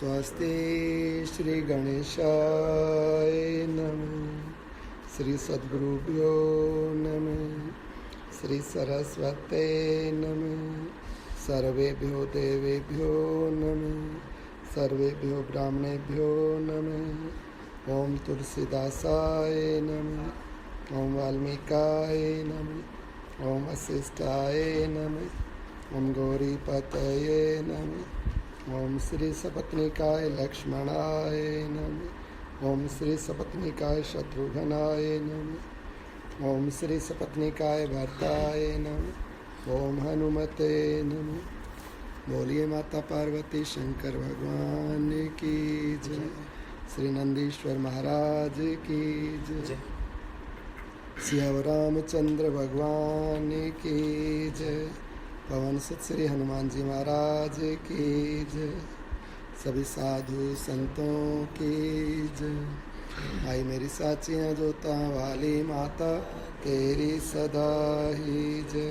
स्वस्ति श्री गणेशाय नमः। श्री सद्गुरुभ्यो नमः। श्री सरस्वते नमः। सर्वेभ्यो देवेभ्यो नमः। सर्वेभ्यो ब्राह्मणेभ्यो नमः। ओम तुलसीदासाय नमः। ओम वाल्मीकाय नमः। ओम वसिष्ठाय नमः। ओम गौरीपतये नमः। ओम श्री सपत्निकाय लक्ष्मणाय नमः। ओम श्री सपत्निकाय शत्रुघ्नाय नमः। ओम श्री सपत्निकाय भरताय नमः। ओम हनुमते नमः। बोलिए माता पार्वती शंकर भगवान की जय। श्री नंदीश्वर महाराज की जय। सियावर रामचंद्र भगवान की जय। पवन सुत श्री हनुमान जी महाराज की जय। सभी साधु संतों की जय। आई मेरी साचियाँ जोता वाली माता तेरी सदा ही जय।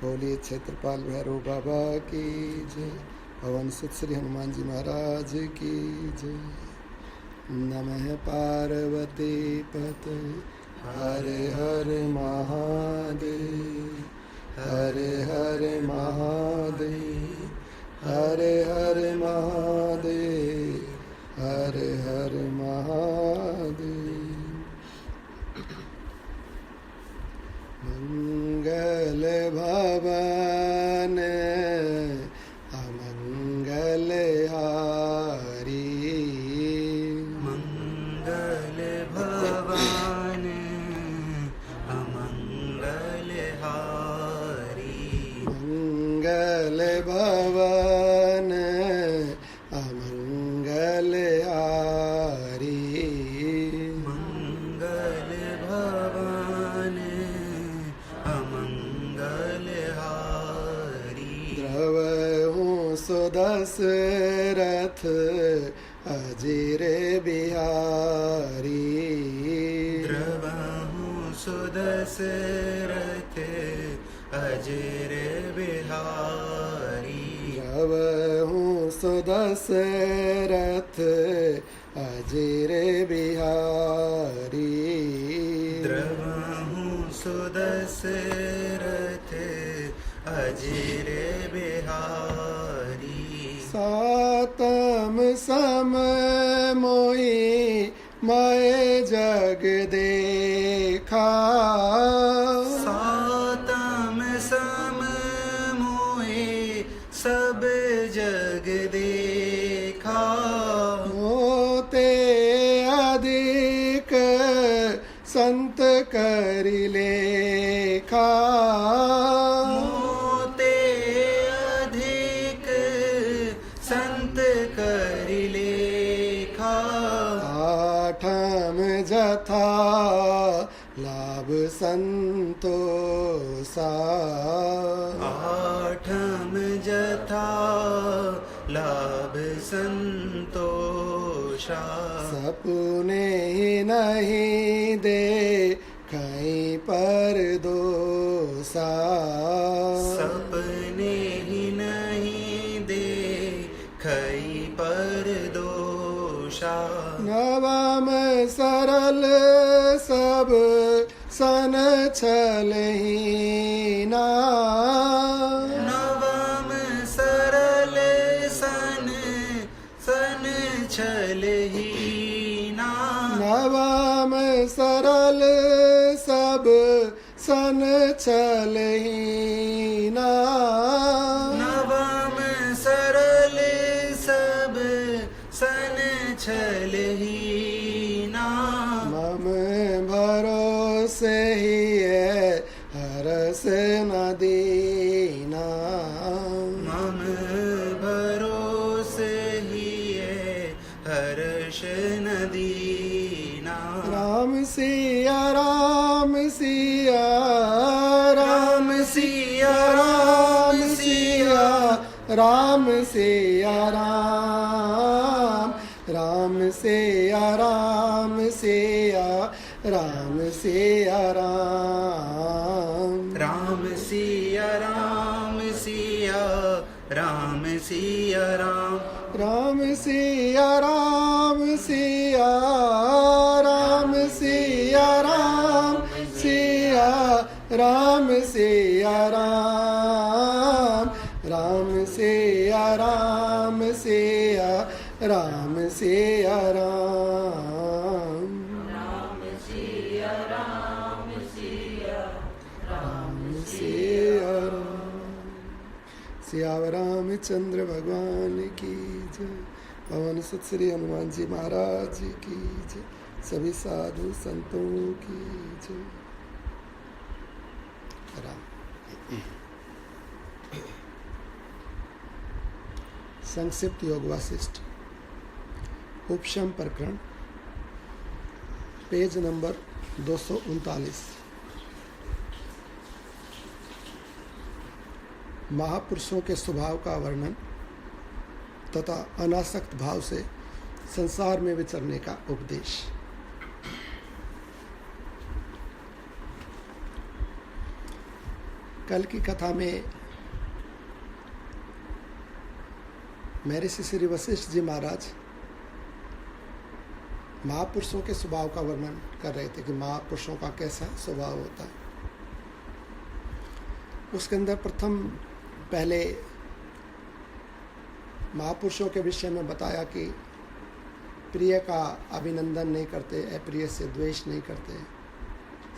बोलिए क्षेत्रपाल भैरव बाबा की जय। पवन सुत श्री हनुमान जी महाराज की जय। नमः पार्वती पते हरे हरे महादेव। हरे हरे महादेव। हरे हरे महादेव। हरे हरे महादेव। मंगल भवन अमंगल हारी। मंगल भवन अमंगल हारी। मंगल भवन अमंगल हारी। मंगल भवन अमंगल हारी। द्रवहूँ सुदशरथ अजीर बिहारी। द्रवहूँ सुदशरथ अजर बिहारी। द्रवहूँ सुदशरथ अजीर बिहारी। द्रवहूँ सुदशरथ अजर बिहारी। सातम सम मोहि मैं जग देखा। सातम सम मोहे सब जग देखा। मोते अधिक संत कर लेखा। मोते अधिक संत कर लेखा। आठम जथा लाभ संतोषा। आठम जथा लाभ संतोषा। सपने ही नहीं दे कहीं पर दोषा। सपने ही नहीं दे खई पर दोषा। नवम सरल सब सन छल हीना। नवम सरल सन छल हीना। नवम सरल सब सन छल हीना। नवम सरल सब सन छल हीना। मम भरोसे ही है हरस न दीना। मम भरोसे ही है हर्ष न दीना। राम सिया राम सिया राम सिया राम सिया राम सिया राम। राम सिया राम सिया राम सिया राम। राम सिया राम सिया राम सिया राम। राम सिया राम सिया राम सिया राम सिया राम सिया राम राम सिया राम सिया राम सिया राम राम सिया राम सिया राम सिया राम सियावर रामचंद्र भगवान की जय। पवन सुत श्री हनुमान जी महाराज की जय। सभी साधु संतों की जय। राम। संक्षिप्त योग वासिष्ठ उपशम प्रकरण पेज नंबर 239। महापुरुषों के स्वभाव का वर्णन तथा अनासक्त भाव से संसार में विचरने का उपदेश। कल की कथा में महर्षि श्री वशिष्ठ जी महाराज महापुरुषों के स्वभाव का वर्णन कर रहे थे कि महापुरुषों का कैसा स्वभाव होता है। उसके अंदर प्रथम पहले महापुरुषों के विषय में बताया कि प्रिय का अभिनंदन नहीं करते, अप्रिय से द्वेष नहीं करते,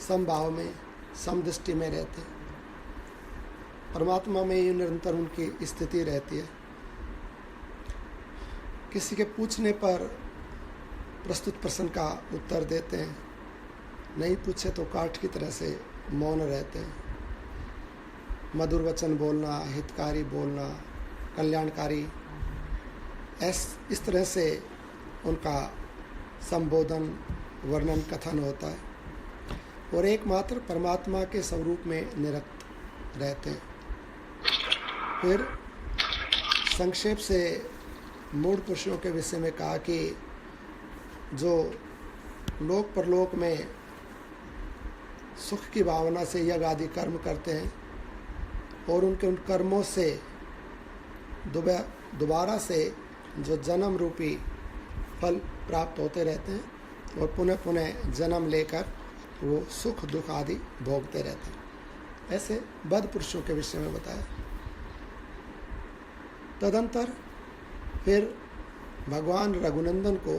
समभाव में समदृष्टि में रहते, परमात्मा में ही निरंतर उनकी स्थिति रहती है। किसी के पूछने पर प्रस्तुत प्रश्न का उत्तर देते हैं, नहीं पूछे तो काठ की तरह से मौन रहते हैं। मधुर वचन बोलना, हितकारी बोलना, कल्याणकारी, इस तरह से उनका संबोधन वर्णन कथन होता है और एकमात्र परमात्मा के स्वरूप में निरत रहते हैं। फिर संक्षेप से मूढ़ पुरुषों के विषय में कहा कि जो लोक परलोक में सुख की भावना से यज्ञ आदि कर्म करते हैं और उनके उन कर्मों से दोबारा से जो जन्म रूपी फल प्राप्त होते रहते हैं और पुनः पुनः जन्म लेकर वो सुख दुख आदि भोगते रहते हैं। ऐसे बद्ध पुरुषों के विषय में बताया। तदंतर फिर भगवान रघुनंदन को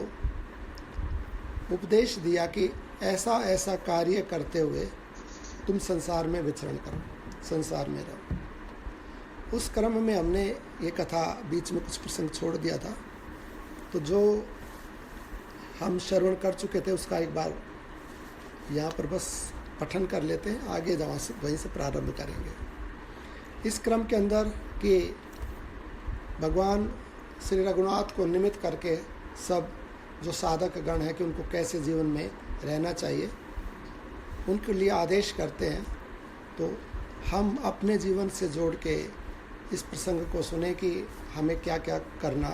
उपदेश दिया कि ऐसा ऐसा कार्य करते हुए तुम संसार में विचरण करो, संसार में रहो। उस क्रम में हमने ये कथा बीच में कुछ प्रसंग छोड़ दिया था, तो जो हम श्रवण कर चुके थे उसका एक बार यहाँ पर बस पठन कर लेते हैं, आगे वहीं से प्रारंभ करेंगे। इस क्रम के अंदर कि भगवान श्री रघुनाथ को निमित्त करके सब जो साधक गण है कि उनको कैसे जीवन में रहना चाहिए उनके लिए आदेश करते हैं। तो हम अपने जीवन से जोड़ के इस प्रसंग को सुने कि हमें क्या क्या करना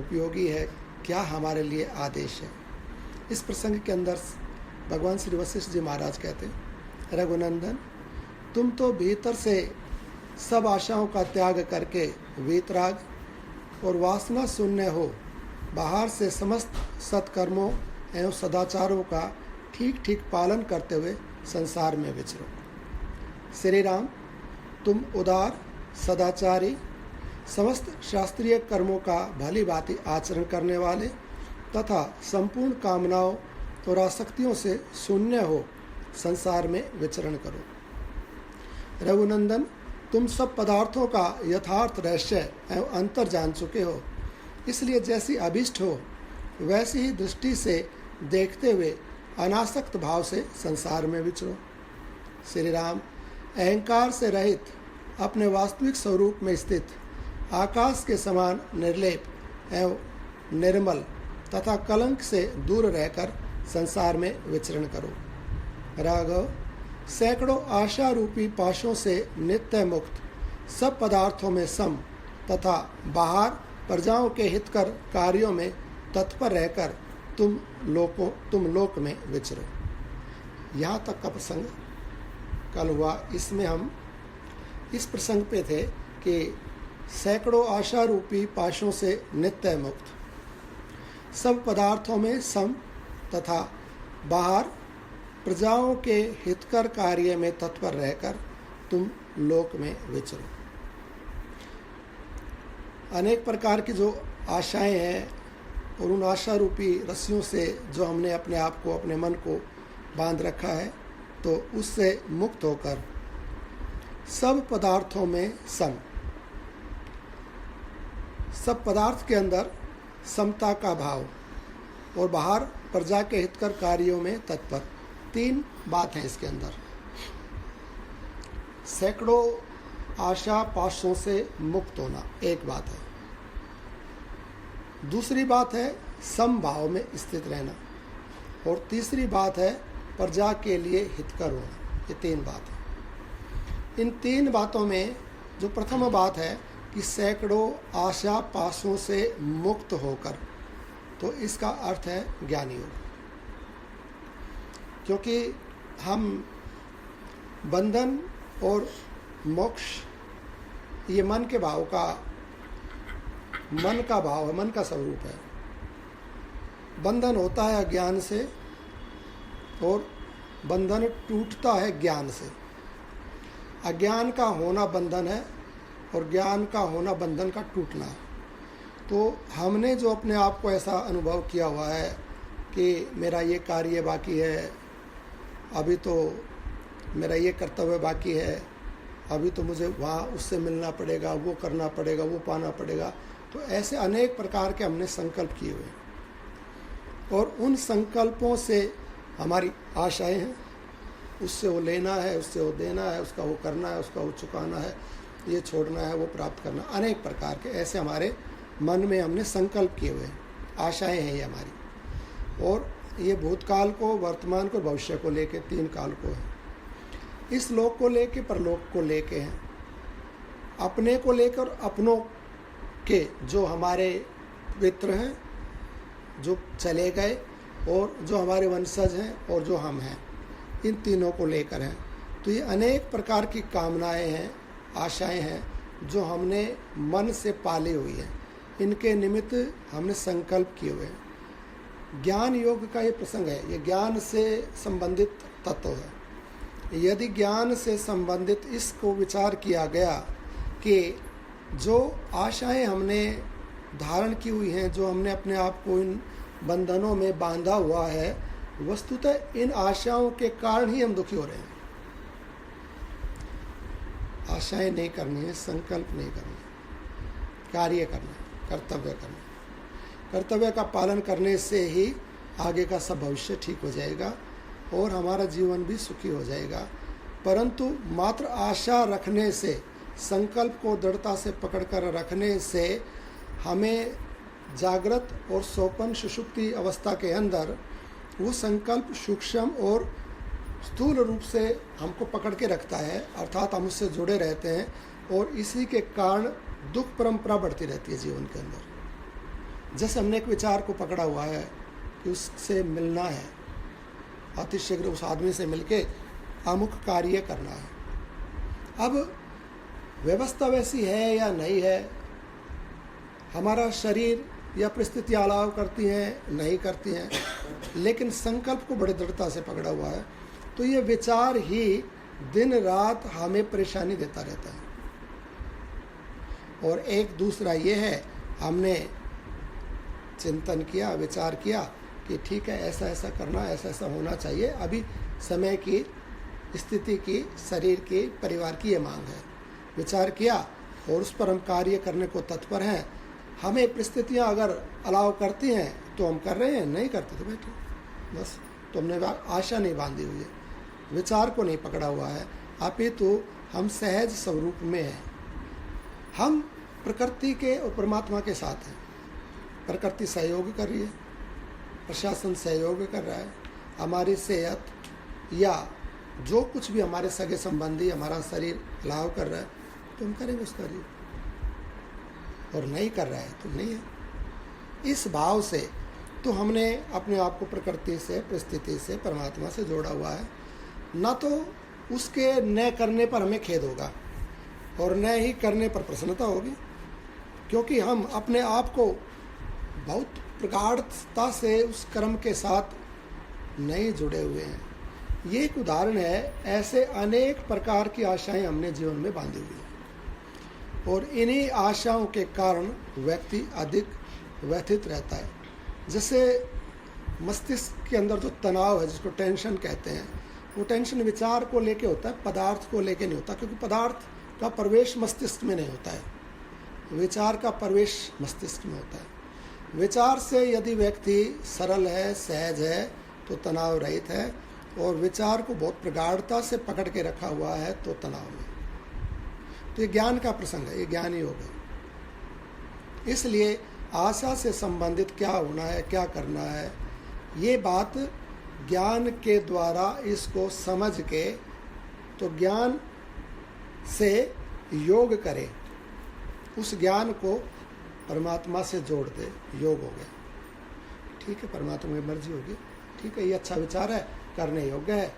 उपयोगी है, क्या हमारे लिए आदेश है। इस प्रसंग के अंदर भगवान श्री वशिष्ठ जी महाराज कहते हैं, रघुनंदन तुम तो भीतर से सब आशाओं का त्याग करके वीतराग और वासना शून्य हो, बाहर से समस्त सत्कर्मों एवं सदाचारों का ठीक ठीक पालन करते हुए संसार में विचरो। श्री राम तुम उदार, सदाचारी, समस्त शास्त्रीय कर्मों का भली भांति आचरण करने वाले तथा संपूर्ण कामनाओं और आसक्तियों से शून्य हो संसार में विचरण करो। रघुनंदन तुम सब पदार्थों का यथार्थ रहस्य एवं अंतर जान चुके हो, इसलिए जैसी अभिष्ट हो वैसी ही दृष्टि से देखते हुए अनासक्त भाव से संसार में विचरो। श्री राम अहंकार से रहित अपने वास्तविक स्वरूप में स्थित आकाश के समान निर्लेप एवं निर्मल तथा कलंक से दूर रहकर संसार में विचरण करो। राघव सैकड़ों आशा रूपी पाशों से नित्य मुक्त, सब पदार्थों में सम तथा बाहर प्रजाओं के हितकर कार्यों में तत्पर रहकर तुम लोक में विचरो। यहाँ तक का प्रसंग कल हुआ। इसमें हम इस प्रसंग पे थे कि सैकड़ों आशा रूपी पाशों से नित्य मुक्त, सब पदार्थों में सम तथा बाहर प्रजाओं के हितकर कार्य में तत्पर रहकर तुम लोक में विचरो। अनेक प्रकार की जो आशाएं हैं और उन आशा रूपी रस्सियों से जो हमने अपने आप को, अपने मन को बांध रखा है, तो उससे मुक्त होकर सब पदार्थों में सम, सब पदार्थ के अंदर समता का भाव और बाहर प्रजा के हितकर कार्यों में तत्पर। 3 बात है इसके अंदर। सैकड़ों आशा पाशों से मुक्त होना एक बात है, दूसरी बात है समभाव में स्थित रहना, और तीसरी बात है प्रजा के लिए हितकर होना। ये 3 बात है। इन 3 बातों में जो प्रथम बात है कि सैकड़ों आशा पाशों से मुक्त होकर, तो इसका अर्थ है ज्ञान योग। क्योंकि हम बंधन और मोक्ष ये मन के भाव का, मन का भाव है, मन का स्वरूप है। बंधन होता है अज्ञान से और बंधन टूटता है ज्ञान से। अज्ञान का होना बंधन है और ज्ञान का होना बंधन का टूटना है। तो हमने जो अपने आप को ऐसा अनुभव किया हुआ है कि मेरा ये कार्य बाकी है, अभी तो मेरा ये कर्तव्य बाकी है, अभी तो मुझे वहाँ उससे मिलना पड़ेगा, वो करना पड़ेगा, वो पाना पड़ेगा, तो ऐसे अनेक प्रकार के हमने संकल्प किए हुए हैं। और उन संकल्पों से हमारी आशाएं हैं, उससे वो लेना है, उससे वो देना है, उसका वो करना है, उसका वो चुकाना है, ये छोड़ना है, वो प्राप्त करना, अनेक प्रकार के ऐसे हमारे मन में हमने संकल्प किए हुए हैं। आशाएं हैं ये हमारी, और ये भूतकाल को, वर्तमान को, भविष्य को लेके 3 काल को है। इस लोक को लेके, परलोक को लेके हैं, अपने को लेकर और अपनों के जो हमारे मित्र हैं, जो चले गए, और जो हमारे वंशज हैं, और जो हम हैं, इन तीनों को लेकर हैं। तो ये अनेक प्रकार की कामनाएं हैं, आशाएं हैं, जो हमने मन से पाली हुई है। इनके निमित्त हमने संकल्प किए हुए हैं। ज्ञान योग का ये प्रसंग है, ये ज्ञान से संबंधित तत्व है। यदि ज्ञान से संबंधित इसको विचार किया गया कि जो आशाएं हमने धारण की हुई हैं, जो हमने अपने आप को इन बंधनों में बांधा हुआ है, वस्तुतः इन आशाओं के कारण ही हम दुखी हो रहे हैं। आशाएं नहीं करनी है, संकल्प नहीं करना है, कार्य करना है, कर्तव्य करना है। कर्तव्य का पालन करने से ही आगे का सब भविष्य ठीक हो जाएगा और हमारा जीवन भी सुखी हो जाएगा। परंतु मात्र आशा रखने से, संकल्प को दृढ़ता से पकड़कर रखने से हमें जागृत और सोपन सुषुप्ति अवस्था के अंदर वो संकल्प सूक्ष्म और स्थूल रूप से हमको पकड़ के रखता है, अर्थात हम उससे जुड़े रहते हैं, और इसी के कारण दुख परंपरा बढ़ती रहती है जीवन के अंदर। जैसे हमने एक विचार को पकड़ा हुआ है कि उससे मिलना है, अतिशीघ्र उस आदमी से मिलके अमुक कार्य करना है। अब व्यवस्था वैसी है या नहीं है, हमारा शरीर या परिस्थितियाँ अलाव करती हैं, नहीं करती हैं, लेकिन संकल्प को बड़ी दृढ़ता से पकड़ा हुआ है, तो ये विचार ही दिन रात हमें परेशानी देता रहता है। और एक दूसरा ये है, हमने चिंतन किया, विचार किया कि ठीक है, ऐसा ऐसा करना, ऐसा ऐसा होना चाहिए, अभी समय की, स्थिति की, शरीर की, परिवार की ये मांग है। विचार किया और उस पर हम कार्य करने को तत्पर हैं। हमें परिस्थितियाँ अगर अलाव करती हैं तो हम कर रहे हैं, नहीं करते तो बैठे, बस। तो हमने आशा नहीं बांधी हुई है, विचार को नहीं पकड़ा हुआ है, अपितु हम सहज स्वरूप में हैं। हम प्रकृति के और परमात्मा के साथ हैं। प्रकृति सहयोग कर रही है, प्रशासन सहयोग कर रहा है, हमारी सेहत या जो कुछ भी हमारे सगे संबंधी, हमारा शरीर अलाव कर रहा है तो हम करेंगे उस कार्य, और नहीं कर रहा है तो नहीं है। इस भाव से तो हमने अपने आप को प्रकृति से, परिस्थिति से, परमात्मा से जोड़ा हुआ है। ना तो उसके न करने पर हमें खेद होगा और न ही करने पर प्रसन्नता होगी। क्योंकि हम अपने आप को बहुत प्रगाढ़ता से उस कर्म के साथ नहीं जुड़े हुए हैं। ये एक उदाहरण है, ऐसे अनेक प्रकार की आशाएं हमने जीवन में बांधी हुई हैं और इन्हीं आशाओं के कारण व्यक्ति अधिक व्यथित रहता है। जैसे मस्तिष्क के अंदर जो तनाव है, जिसको टेंशन कहते हैं, वो टेंशन विचार को लेके होता है, पदार्थ को लेके नहीं होता, क्योंकि पदार्थ का प्रवेश मस्तिष्क में नहीं होता है, विचार का प्रवेश मस्तिष्क में होता है। विचार से यदि व्यक्ति सरल है, सहज है, तो तनाव रहित है, और विचार को बहुत प्रगाढ़ता से पकड़ के रखा हुआ है तो तनाव में। तो ये ज्ञान का प्रसंग है, ये ज्ञान योग है। इसलिए आशा से संबंधित क्या होना है, क्या करना है, ये बात ज्ञान के द्वारा इसको समझ के, तो ज्ञान से योग करे, उस ज्ञान को परमात्मा से जोड़ दे, योग हो गया। ठीक है, परमात्मा की मर्जी होगी, ठीक है, ये अच्छा विचार है, करने योग्य है,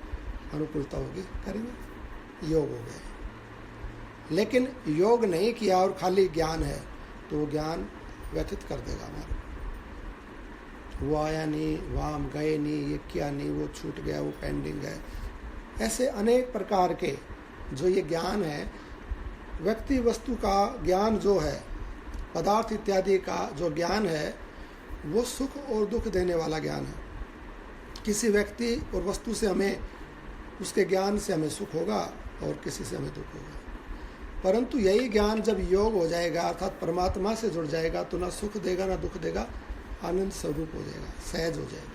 अनुकूलता होगी, करेंगे, योग हो गया। लेकिन योग नहीं किया और खाली ज्ञान है, तो वो ज्ञान व्यथित कर देगा हमारे। वो आया नहीं, वहाँ हम गए नहीं, ये किया नहीं, वो छूट गया, वो पेंडिंग है। ऐसे अनेक प्रकार के जो ये ज्ञान है, व्यक्ति वस्तु का ज्ञान जो है, पदार्थ इत्यादि का जो ज्ञान है, वो सुख और दुख देने वाला ज्ञान है। किसी व्यक्ति और वस्तु से हमें, उसके ज्ञान से हमें सुख होगा और किसी से हमें दुख होगा। परंतु यही ज्ञान जब योग हो जाएगा, अर्थात परमात्मा से जुड़ जाएगा, तो ना सुख देगा ना दुख देगा, आनंद स्वरूप हो जाएगा, सहज हो जाएगा।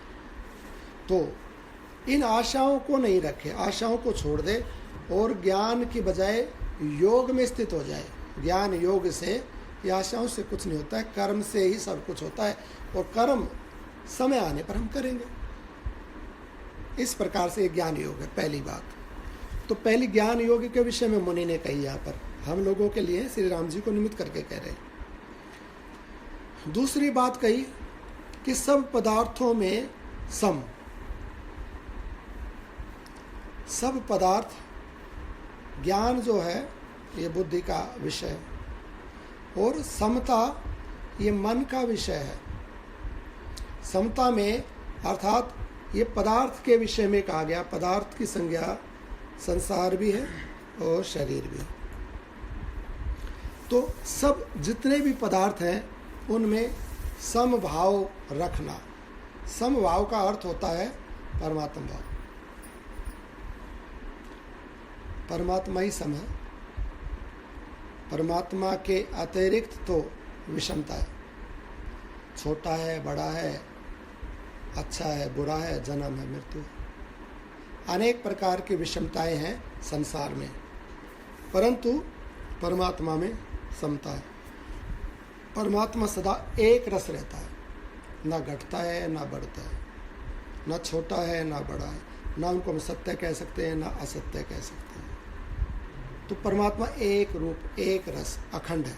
तो इन आशाओं को नहीं रखे, आशाओं को छोड़ दे और ज्ञान की बजाय योग में स्थित हो जाए। ज्ञान योग से, या आशाओं से कुछ नहीं होता है, कर्म से ही सब कुछ होता है, और कर्म समय आने पर हम करेंगे। इस प्रकार से ज्ञान योग है पहली बात। तो पहली ज्ञान योग के विषय में मुनि ने कही, यहाँ पर हम लोगों के लिए श्री राम जी को निमित्त करके कह रहे हैं। दूसरी बात कही कि सब पदार्थों में सम, सब पदार्थ, ज्ञान जो है ये बुद्धि का विषय है, और समता ये मन का विषय है। समता में अर्थात ये पदार्थ के विषय में कहा गया, पदार्थ की संज्ञा संसार भी है और शरीर भी है। तो सब जितने भी पदार्थ हैं उनमें समभाव रखना। समभाव का अर्थ होता है परमात्मा भाव। परमात्मा ही सम है, परमात्मा के अतिरिक्त तो विषमता है, छोटा है, बड़ा है, अच्छा है, बुरा है, जन्म है, मृत्यु है, अनेक प्रकार की विषमताएं हैं संसार में, परंतु परमात्मा में समता है। परमात्मा सदा एक रस रहता है, ना घटता है ना बढ़ता है, ना छोटा है ना बड़ा है, ना उनको हम सत्य कह सकते हैं ना असत्य कह सकते हैं। तो परमात्मा एक रूप, एक रस, अखंड है।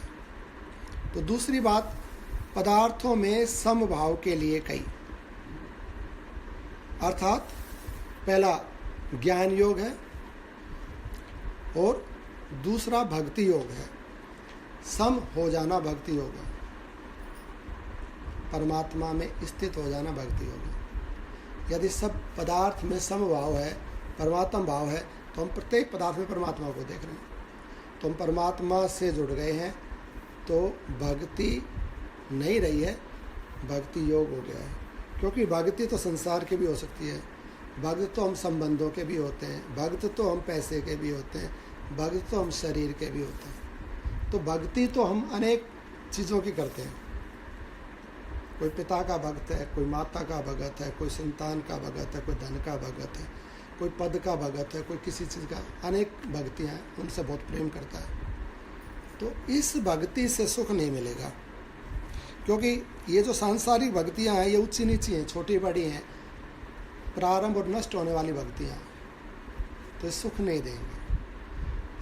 तो दूसरी बात, पदार्थों में समभाव के लिए कही, अर्थात पहला ज्ञान योग है और दूसरा भक्ति योग है। सम हो जाना भक्ति योग है, परमात्मा में स्थित हो जाना भक्ति योग है। यदि सब पदार्थ में समभाव है, परमात्मा भाव है, तो हम प्रत्येक पदार्थ में परमात्मा को देख रहे हैं, तो हम परमात्मा से जुड़ गए हैं, तो भक्ति नहीं रही है, भक्ति योग हो गया है। क्योंकि भक्ति तो संसार की भी हो सकती है, भक्त तो हम संबंधों के भी होते हैं, भक्त तो हम पैसे के भी होते हैं, भक्त तो हम शरीर के भी होते हैं। तो भक्ति तो हम अनेक चीज़ों की करते हैं। कोई पिता का भक्त है, कोई माता का भगत है, कोई संतान का भगत है, कोई धन का भगत है, कोई पद का भगत है, कोई किसी चीज़ का, अनेक भक्तियाँ हैं, उनसे बहुत प्रेम करता है। तो इस भक्ति से सुख नहीं मिलेगा, क्योंकि ये जो सांसारिक भक्तियाँ हैं ये ऊंची नीची हैं, छोटी बड़ी हैं, प्रारंभ और नष्ट होने वाली भक्तियाँ, तो सुख नहीं देंगे।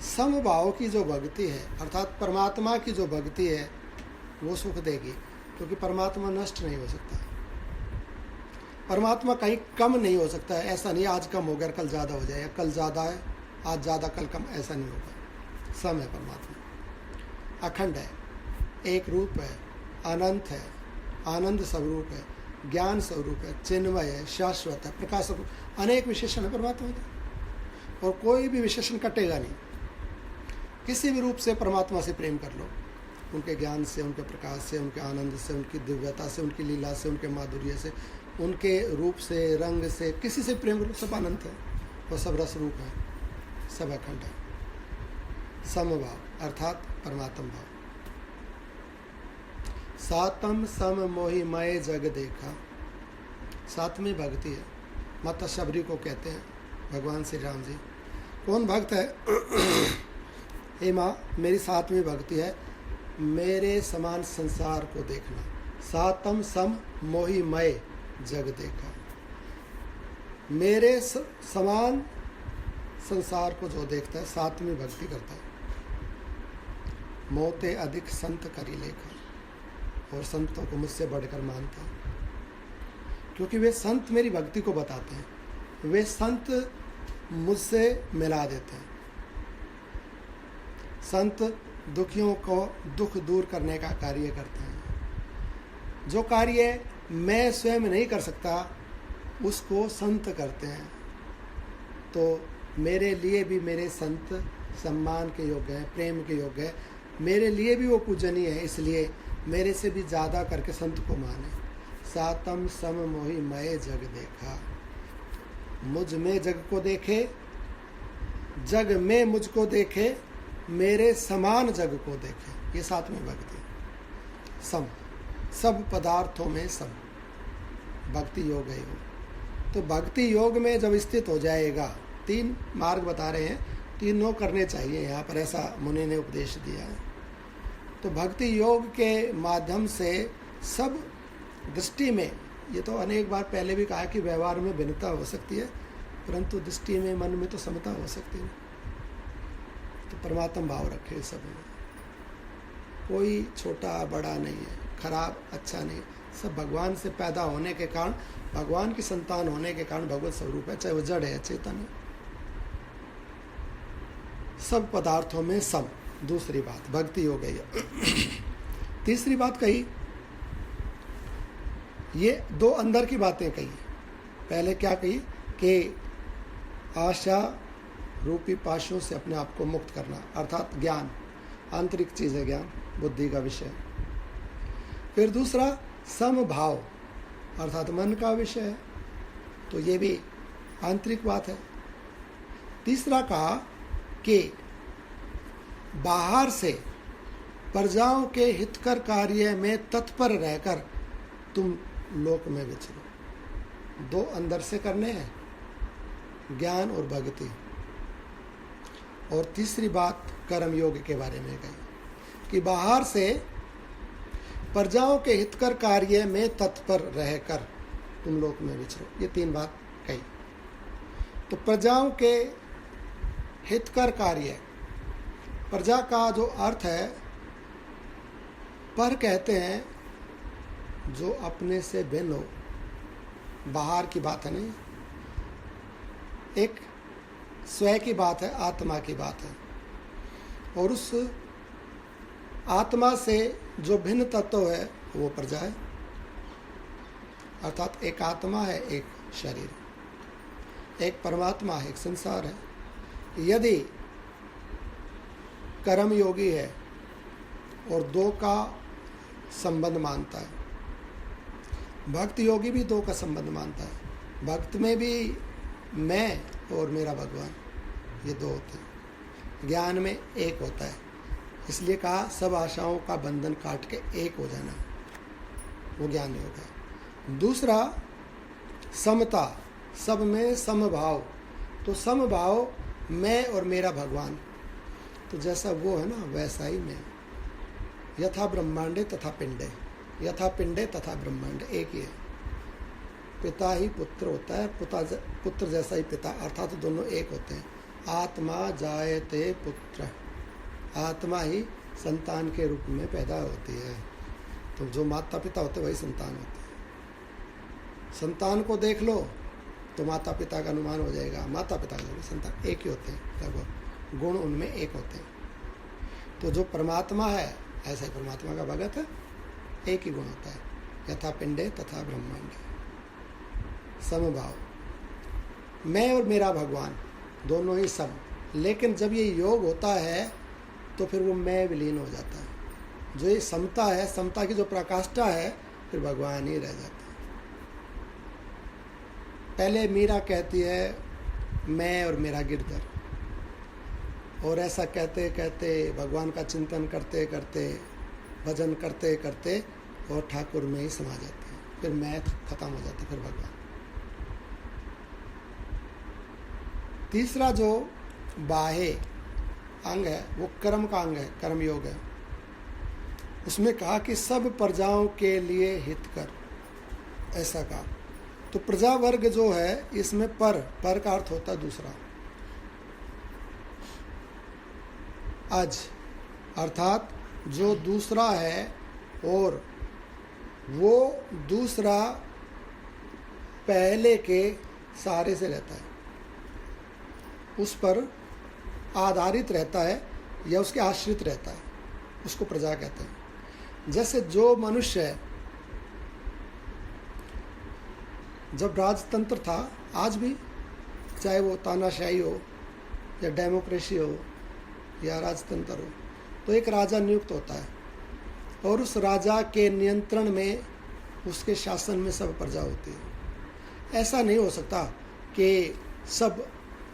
समभाव की जो भक्ति है, अर्थात परमात्मा की जो भक्ति है, वो सुख देगी, क्योंकि परमात्मा नष्ट नहीं हो सकता, परमात्मा कहीं कम नहीं हो सकता है। ऐसा नहीं आज कम हो गया कल ज़्यादा हो जाएगा, कल ज़्यादा है आज ज़्यादा कल कम, ऐसा नहीं होगा। सम है परमात्मा, अखंड है, एक रूप है, अनंत है, आनंद स्वरूप है, ज्ञान स्वरूप है, चिन्मय है, शाश्वत है, प्रकाश स्वरूप, अनेक विशेषण है परमात्मा के, और कोई भी विशेषण कटेगा नहीं। किसी भी रूप से परमात्मा से प्रेम कर लो, उनके ज्ञान से, उनके प्रकाश से, उनके आनंद से, उनकी दिव्यता से, उनकी लीला से, उनके माधुर्य से, उनके रूप से, रंग से, किसी से प्रेम करो, सब अनंत है, वो सब रस रूप है, सब अखंड है। समभाव अर्थात परमात्म भाव। सातम सम मोहि मय जग देखा, सातवीं भक्ति है, माता शबरी को कहते हैं भगवान श्री राम जी। कौन भक्त है? हे माँ, मेरी सातवीं भक्ति है मेरे समान संसार को देखना। सातम सम मोहि मय जग देखा, मेरे समान संसार को जो देखता है, सातवीं भक्ति करता है। मोते अधिक संत करी लेखा, और संतों को मुझसे बढ़कर मानता है, क्योंकि वे संत मेरी भक्ति को बताते हैं, वे संत मुझसे मिला देते हैं। संत दुखियों को दुख दूर करने का कार्य करते हैं। जो कार्य मैं स्वयं नहीं कर सकता उसको संत करते हैं। तो मेरे लिए भी मेरे संत सम्मान के योग्य हैं, प्रेम के योग्य हैं, मेरे लिए भी वो पूजनीय है, इसलिए मेरे से भी ज़्यादा करके संत को माने। सातम सम मोहि मय जग देखा, मुझ में जग को देखे, जग में मुझको देखे, मेरे समान जग को देखे, ये सातवीं भक्ति। सम, सब पदार्थों में सम, भक्ति योग है योग। तो भक्ति योग में जब स्थित हो जाएगा, 3 मार्ग बता रहे हैं, तीनों करने चाहिए यहाँ पर, ऐसा मुनि ने उपदेश दिया है। तो भक्ति योग के माध्यम से सब दृष्टि में, ये तो अनेक बार पहले भी कहा कि व्यवहार में भिन्नता हो सकती है, परंतु दृष्टि में, मन में तो समता हो सकती है। तो परमात्मा भाव रखे सब में, कोई छोटा बड़ा नहीं है, खराब अच्छा नहीं, सब भगवान से पैदा होने के कारण, भगवान की संतान होने के कारण भगवत स्वरूप है, चाहे वो जड़ है चेतन है। सब पदार्थों में सम, दूसरी बात भक्ति हो गई। तीसरी बात कही, ये 2 अंदर की बातें कही। पहले क्या कही कि आशा रूपी पाशों से अपने आप को मुक्त करना, अर्थात ज्ञान, आंतरिक चीज़ है ज्ञान, बुद्धि का विषय। फिर दूसरा समभाव, अर्थात मन का विषय है, तो ये भी आंतरिक बात है। तीसरा कहा कि बाहर से प्रजाओं के हितकर कार्य में तत्पर रहकर तुम लोक में विचरो। 2 अंदर से करने हैं, ज्ञान और भक्ति। और तीसरी बात कर्म योग के बारे में कही कि बाहर से प्रजाओं के हितकर कार्य में तत्पर रहकर तुम लोक में विचरो, ये 3 बात कही। तो प्रजाओं के हितकर कार्य, प्रजा का जो अर्थ है, पर कहते हैं जो अपने से भिन्न हो, बाहर की बात है नहीं, एक स्वयं की बात है, आत्मा की बात है। और उस आत्मा से जो भिन्न तत्व है वो प्रजा है, अर्थात एक आत्मा है, एक शरीर, एक परमात्मा है, एक संसार है। यदि कर्म योगी है और 2 का संबंध मानता है, भक्त योगी भी 2 का संबंध मानता है, भक्त में भी मैं और मेरा भगवान, ये 2 होते हैं। ज्ञान में एक होता है, इसलिए कहा सब आशाओं का बंधन काट के एक हो जाना, वो ज्ञान योग है। दूसरा समता, सब में समभाव, तो समभाव मैं और मेरा भगवान, तो जैसा वो है ना वैसा ही मैं। यथा ब्रह्मांडे तथा पिंडे, यथा पिंडे तथा ब्रह्मांड एक ही है। पिता ही पुत्र होता है, पुत्र जैसा ही पिता, अर्थात दोनों एक होते हैं। आत्मा जायते पुत्र, आत्मा ही संतान के रूप में पैदा होती है। तो जो माता पिता होते वही संतान होते हैं। संतान को देख लो तो माता पिता का अनुमान हो जाएगा, माता पिता का संतान एक ही होते हैं, लगभग गुण उनमें एक होते हैं। तो जो परमात्मा है ऐसा ही परमात्मा का भगत है, एक ही गुण होता है, यथा पिंडे तथा ब्रह्मांडे, समभाव। मैं और मेरा भगवान दोनों ही सम। लेकिन जब ये योग होता है तो फिर वो मैं विलीन हो जाता है। जो ये समता है, समता की जो प्रकाष्ठा है, फिर भगवान ही रह जाता है। पहले मीरा कहती है मैं और मेरा गिरधर, और ऐसा कहते कहते भगवान का चिंतन करते करते, भजन करते करते और ठाकुर में ही समा जाते हैं। फिर मैं खत्म हो जाती, फिर भगवान। तीसरा जो बाह्य अंग है वो कर्म का अंग है, कर्म योग है। उसमें कहा कि सब प्रजाओं के लिए हित कर, ऐसा कहा। तो प्रजा वर्ग जो है इसमें पर का अर्थ होता है दूसरा, अज, अर्थात जो दूसरा है और वो दूसरा पहले के सहारे से रहता है, उस पर आधारित रहता है या उसके आश्रित रहता है, उसको प्रजा कहते हैं। जैसे जो मनुष्य है, जब राजतंत्र था, आज भी चाहे वो तानाशाही हो या डेमोक्रेसी हो या राजतंत्र हो, तो एक राजा नियुक्त होता है और उस राजा के नियंत्रण में, उसके शासन में सब प्रजा होती है। ऐसा नहीं हो सकता कि सब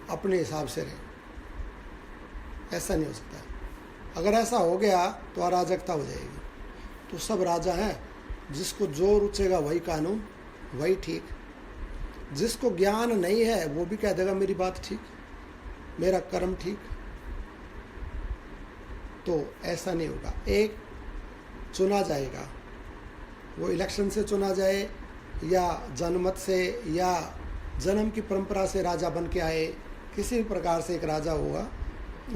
अपने हिसाब से रहें, ऐसा नहीं हो सकता। अगर ऐसा हो गया तो अराजकता हो जाएगी। तो सब राजा हैं, जिसको जो रुचेगा वही कानून, वही ठीक। जिसको ज्ञान नहीं है वो भी कह देगा मेरी बात ठीक, मेरा कर्म ठीक। तो ऐसा नहीं होगा। एक चुना जाएगा, वो इलेक्शन से चुना जाए या जनमत से या जन्म की परंपरा से राजा बन के आए, किसी भी प्रकार से एक राजा होगा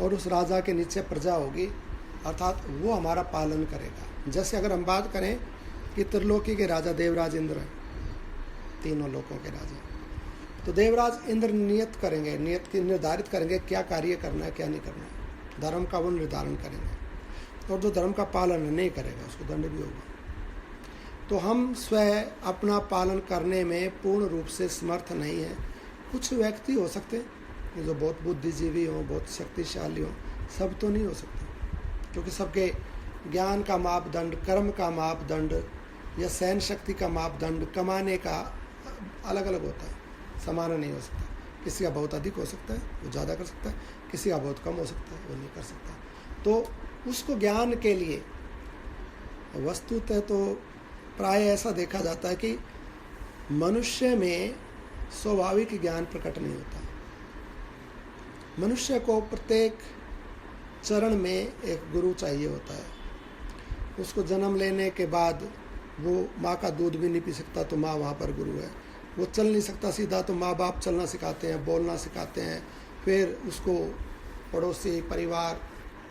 और उस राजा के नीचे प्रजा होगी, अर्थात वो हमारा पालन करेगा। जैसे अगर हम बात करें कि त्रिलोकी के राजा देवराज इंद्र हैं, तीनों लोकों के राजा, तो देवराज इंद्र नियत करेंगे, नियत की निर्धारित करेंगे क्या कार्य करना है क्या नहीं करना है, धर्म का वो निर्धारण करेंगे। और जो धर्म का पालन नहीं करेगा उसको दंड भी होगा। तो हम स्वयं अपना पालन करने में पूर्ण रूप से समर्थ नहीं है। कुछ व्यक्ति हो सकते हैं जो बहुत बुद्धिजीवी हों, बहुत शक्तिशाली हों, सब तो नहीं हो सकते, क्योंकि सबके ज्ञान का मापदंड, कर्म का मापदंड या सहन शक्ति का मापदंड, कमाने का अलग अलग होता है, समान नहीं हो सकता। किसी का बहुत अधिक हो सकता है, वो ज़्यादा कर सकता है, किसी का बहुत कम हो सकता है, वो नहीं कर सकता। तो उसको ज्ञान के लिए वस्तुतः तो प्राय ऐसा देखा जाता है कि मनुष्य में स्वाभाविक ज्ञान प्रकट नहीं होता। मनुष्य को प्रत्येक चरण में एक गुरु चाहिए होता है। उसको जन्म लेने के बाद वो माँ का दूध भी नहीं पी सकता तो माँ वहाँ पर गुरु है। वो चल नहीं सकता सीधा तो माँ बाप चलना सिखाते हैं, बोलना सिखाते हैं। फिर उसको पड़ोसी, परिवार,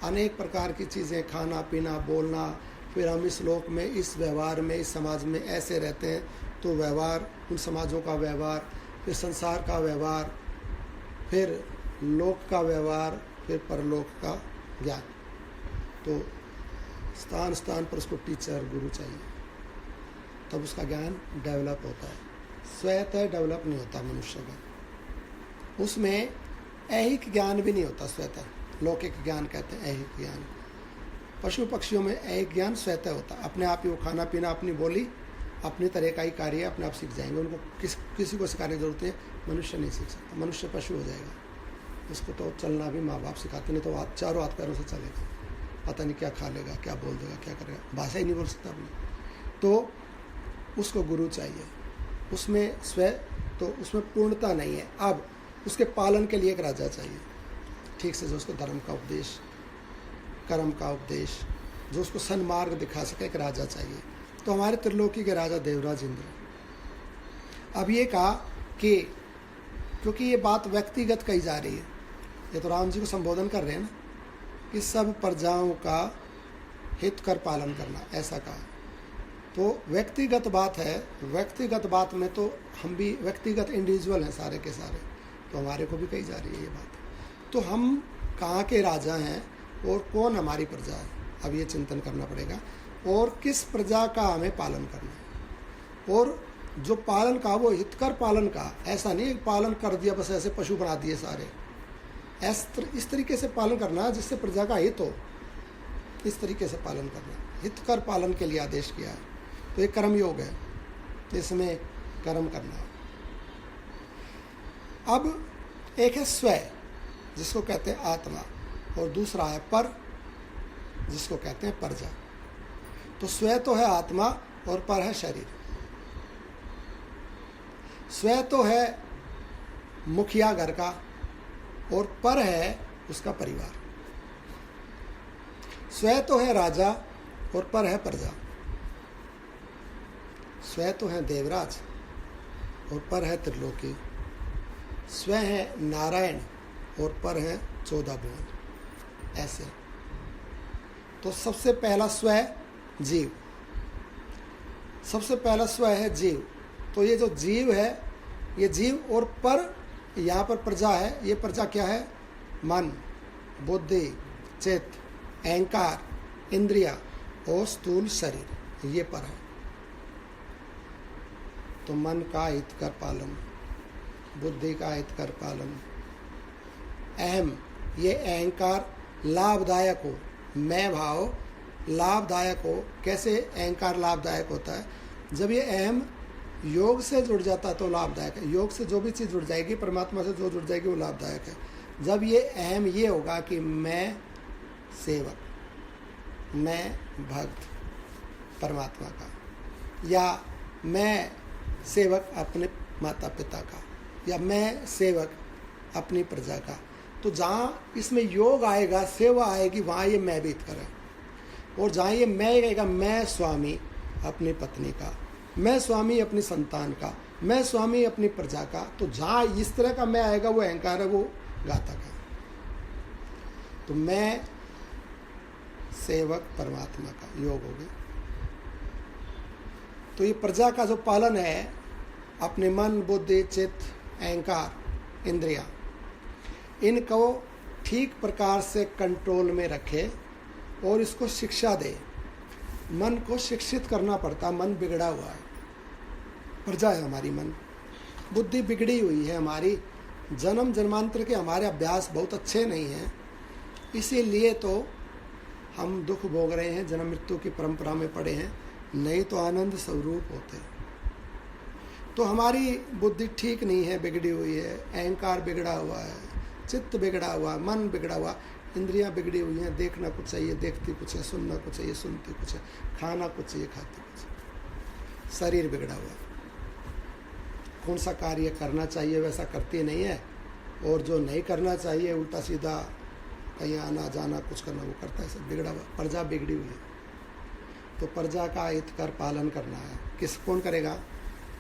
अनेक प्रकार की चीज़ें, खाना पीना, बोलना। फिर हम इस लोक में, इस व्यवहार में, इस समाज में ऐसे रहते हैं, तो व्यवहार, उन समाजों का व्यवहार, फिर संसार का व्यवहार, फिर लोक का व्यवहार, फिर परलोक का ज्ञान। तो स्थान स्थान पर उसको टीचर, गुरु चाहिए, तब उसका ज्ञान डेवलप होता है। स्वतः डेवलप नहीं होता मनुष्य का। उसमें ऐहिक ज्ञान भी नहीं होता स्वतः, लौकिक ज्ञान कहते हैं ऐहिक ज्ञान। पशु पक्षियों में ऐहिक ज्ञान स्वतः होता है, अपने आप ही वो खाना पीना, अपनी बोली, अपनी तरह का ही कार्य अपने आप सीख जाएंगे। उनको किसी को सिखाने की जरूरत है, मनुष्य नहीं सीख सकता। मनुष्य पशु हो जाएगा, उसको तो चलना भी माँ बाप सिखाते, नहीं तो हाथ, चारों हाथ पैरों से चलेगा, पता नहीं क्या खा लेगा, क्या बोल देगा, क्या करेगा, भाषा ही नहीं बोल सकता अपनी। तो उसको गुरु चाहिए। उसमें तो उसमें पूर्णता नहीं है। अब उसके पालन के लिए एक राजा चाहिए, ठीक से, जो उसको धर्म का उपदेश, कर्म का उपदेश, जो उसको सन्मार्ग दिखा सके, एक राजा चाहिए। तो हमारे त्रिलोकी के राजा देवराज इंद्र। अब ये कहा कि क्योंकि ये बात व्यक्तिगत कही जा रही है, ये तो राम जी को संबोधन कर रहे हैं ना, कि सब प्रजाओं का हित कर पालन करना, ऐसा कहा। तो व्यक्तिगत बात है, व्यक्तिगत बात में तो हम भी व्यक्तिगत इंडिविजुअल हैं सारे के सारे, तो हमारे को भी कही जा रही है ये बात। तो हम कहाँ के राजा हैं और कौन हमारी प्रजा है, अब ये चिंतन करना पड़ेगा। और किस प्रजा का हमें पालन करना है, और जो पालन का वो हितकर पालन का, ऐसा नहीं पालन कर दिया बस ऐसे पशु बना दिए सारे, इस तरीके से पालन करना जिससे प्रजा का हित हो, इस तरीके से पालन करना, हितकर पालन के लिए आदेश किया है। तो ये कर्म योग है, इसमें कर्म करना है। अब एक है स्व, जिसको कहते हैं आत्मा, और दूसरा है पर, जिसको कहते हैं प्रजा। तो स्व तो है आत्मा और पर है शरीर। स्व तो है मुखिया घर का और पर है उसका परिवार। स्व तो है राजा और पर है प्रजा। स्व तो है देवराज और पर है त्रिलोकी। स्व है नारायण और पर है 14 भुवन। ऐसे तो सबसे पहला स्व जीव, सबसे पहला स्व है जीव। तो ये जो जीव है, ये जीव, और पर यहाँ पर प्रजा है। ये प्रजा क्या है? मन, बुद्धि, चित्त, अहंकार, इंद्रिया और स्थूल शरीर, ये पर है। तो मन का हित कर पालन, बुद्धि का हित कर पालन, अहम, ये अहंकार लाभदायक हो, मैं भाव लाभदायक हो। कैसे अहंकार लाभदायक होता है? जब ये अहम योग से जुड़ जाता तो लाभदायक है। योग से जो भी चीज़ जुड़ जाएगी, परमात्मा से जो जुड़ जाएगी वो लाभदायक है। जब ये अहम ये होगा कि मैं सेवक, मैं भक्त परमात्मा का, या मैं सेवक अपने माता पिता का, या मैं सेवक अपनी प्रजा का, तो जहाँ इसमें योग आएगा, सेवा आएगी, वहाँ ये मैं भी हित करें। और जहाँ ये मैं रहेगा, मैं स्वामी अपनी पत्नी का, मैं स्वामी अपनी संतान का, मैं स्वामी अपनी प्रजा का, तो जहाँ इस तरह का मैं आएगा वो अहंकार है, वो घातक है। तो मैं सेवक परमात्मा का योग हो गया। तो ये प्रजा का जो पालन है, अपने मन, बुद्धि, चित्त, अहंकार, इंद्रिया, इनको ठीक प्रकार से कंट्रोल में रखे और इसको शिक्षा दे। मन को शिक्षित करना पड़ता, मन बिगड़ा हुआ है, प्रजा है हमारी मन, बुद्धि बिगड़ी हुई है हमारी, जन्म जन्मांतर के हमारे अभ्यास बहुत अच्छे नहीं हैं, इसीलिए तो हम दुख भोग रहे हैं, जन्म मृत्यु की परंपरा में पड़े हैं, नहीं तो आनंद स्वरूप होते। तो हमारी बुद्धि ठीक नहीं है, बिगड़ी हुई है, अहंकार बिगड़ा हुआ है, चित्त बिगड़ा हुआ, मन बिगड़ा हुआ, इंद्रियां बिगड़ी हुई हैं, देखना कुछ चाहिए, देखती कुछ है, सुनना कुछ चाहिए, सुनती कुछ है, खाना कुछ चाहिए, खाती कुछ है, शरीर बिगड़ा हुआ, कौन सा कार्य करना चाहिए वैसा करती नहीं है, और जो नहीं करना चाहिए उल्टा सीधा कहीं आना जाना कुछ करना वो करता है, सब बिगड़ा हुआ, प्रजा बिगड़ी हुई है। तो प्रजा का हित कर पालन करना है। किस कौन करेगा?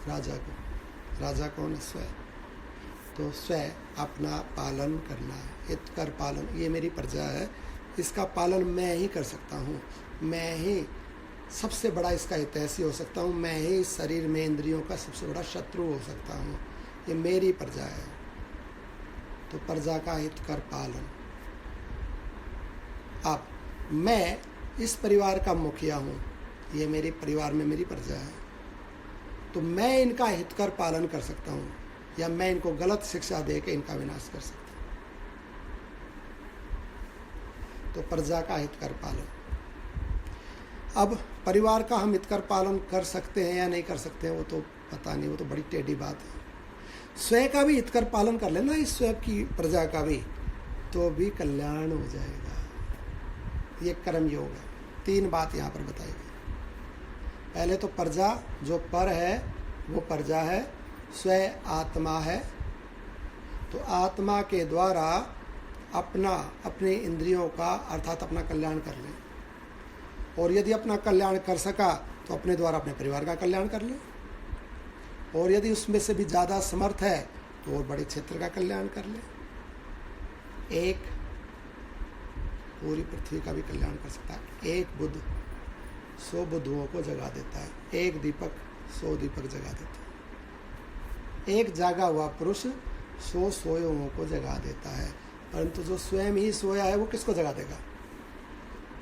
राजा को। राजा कौन है? स्व। तो स्व अपना पालन करना है, हित कर पालन। ये मेरी प्रजा है, इसका पालन मैं ही कर सकता हूँ, मैं ही सबसे बड़ा इसका हितैषी हो सकता हूँ, मैं ही इस शरीर में इंद्रियों का सबसे बड़ा शत्रु हो सकता हूँ, ये मेरी प्रजा है। तो प्रजा का हित कर पालन। अब मैं इस परिवार का मुखिया हूँ, ये मेरे परिवार में मेरी प्रजा है, तो मैं इनका हित कर पालन कर सकता हूँ, या मैं इनको गलत शिक्षा दे के इनका विनाश कर सकता हूँ। तो प्रजा का हित कर पालन। अब परिवार का हम हित कर पालन कर सकते हैं या नहीं कर सकते हैं वो तो पता नहीं, वो तो बड़ी टेढ़ी बात है। स्वयं का भी हित कर पालन कर लेना, इस स्वयं की प्रजा का भी, तो भी कल्याण हो जाएगा। ये कर्म योग है। 3 बात यहाँ पर बताई गई। पहले तो प्रजा, जो पर है वो प्रजा है, स्वयं आत्मा है, तो आत्मा के द्वारा अपने इंद्रियों का अर्थात अपना कल्याण कर लें, और यदि अपना कल्याण कर सका तो अपने द्वारा अपने परिवार का कल्याण कर ले, और यदि उसमें से भी ज़्यादा समर्थ है तो और बड़े क्षेत्र का कल्याण कर ले। एक पूरी पृथ्वी का भी कल्याण कर सकता है। एक बुद्ध 100 बुद्धुओं को जगा देता है, एक दीपक 100 दीपक जगा देता है, एक जागा हुआ पुरुष 100 सोए हुओं को जगा देता है। परंतु जो स्वयं ही सोया है वो किसको जगा देगा?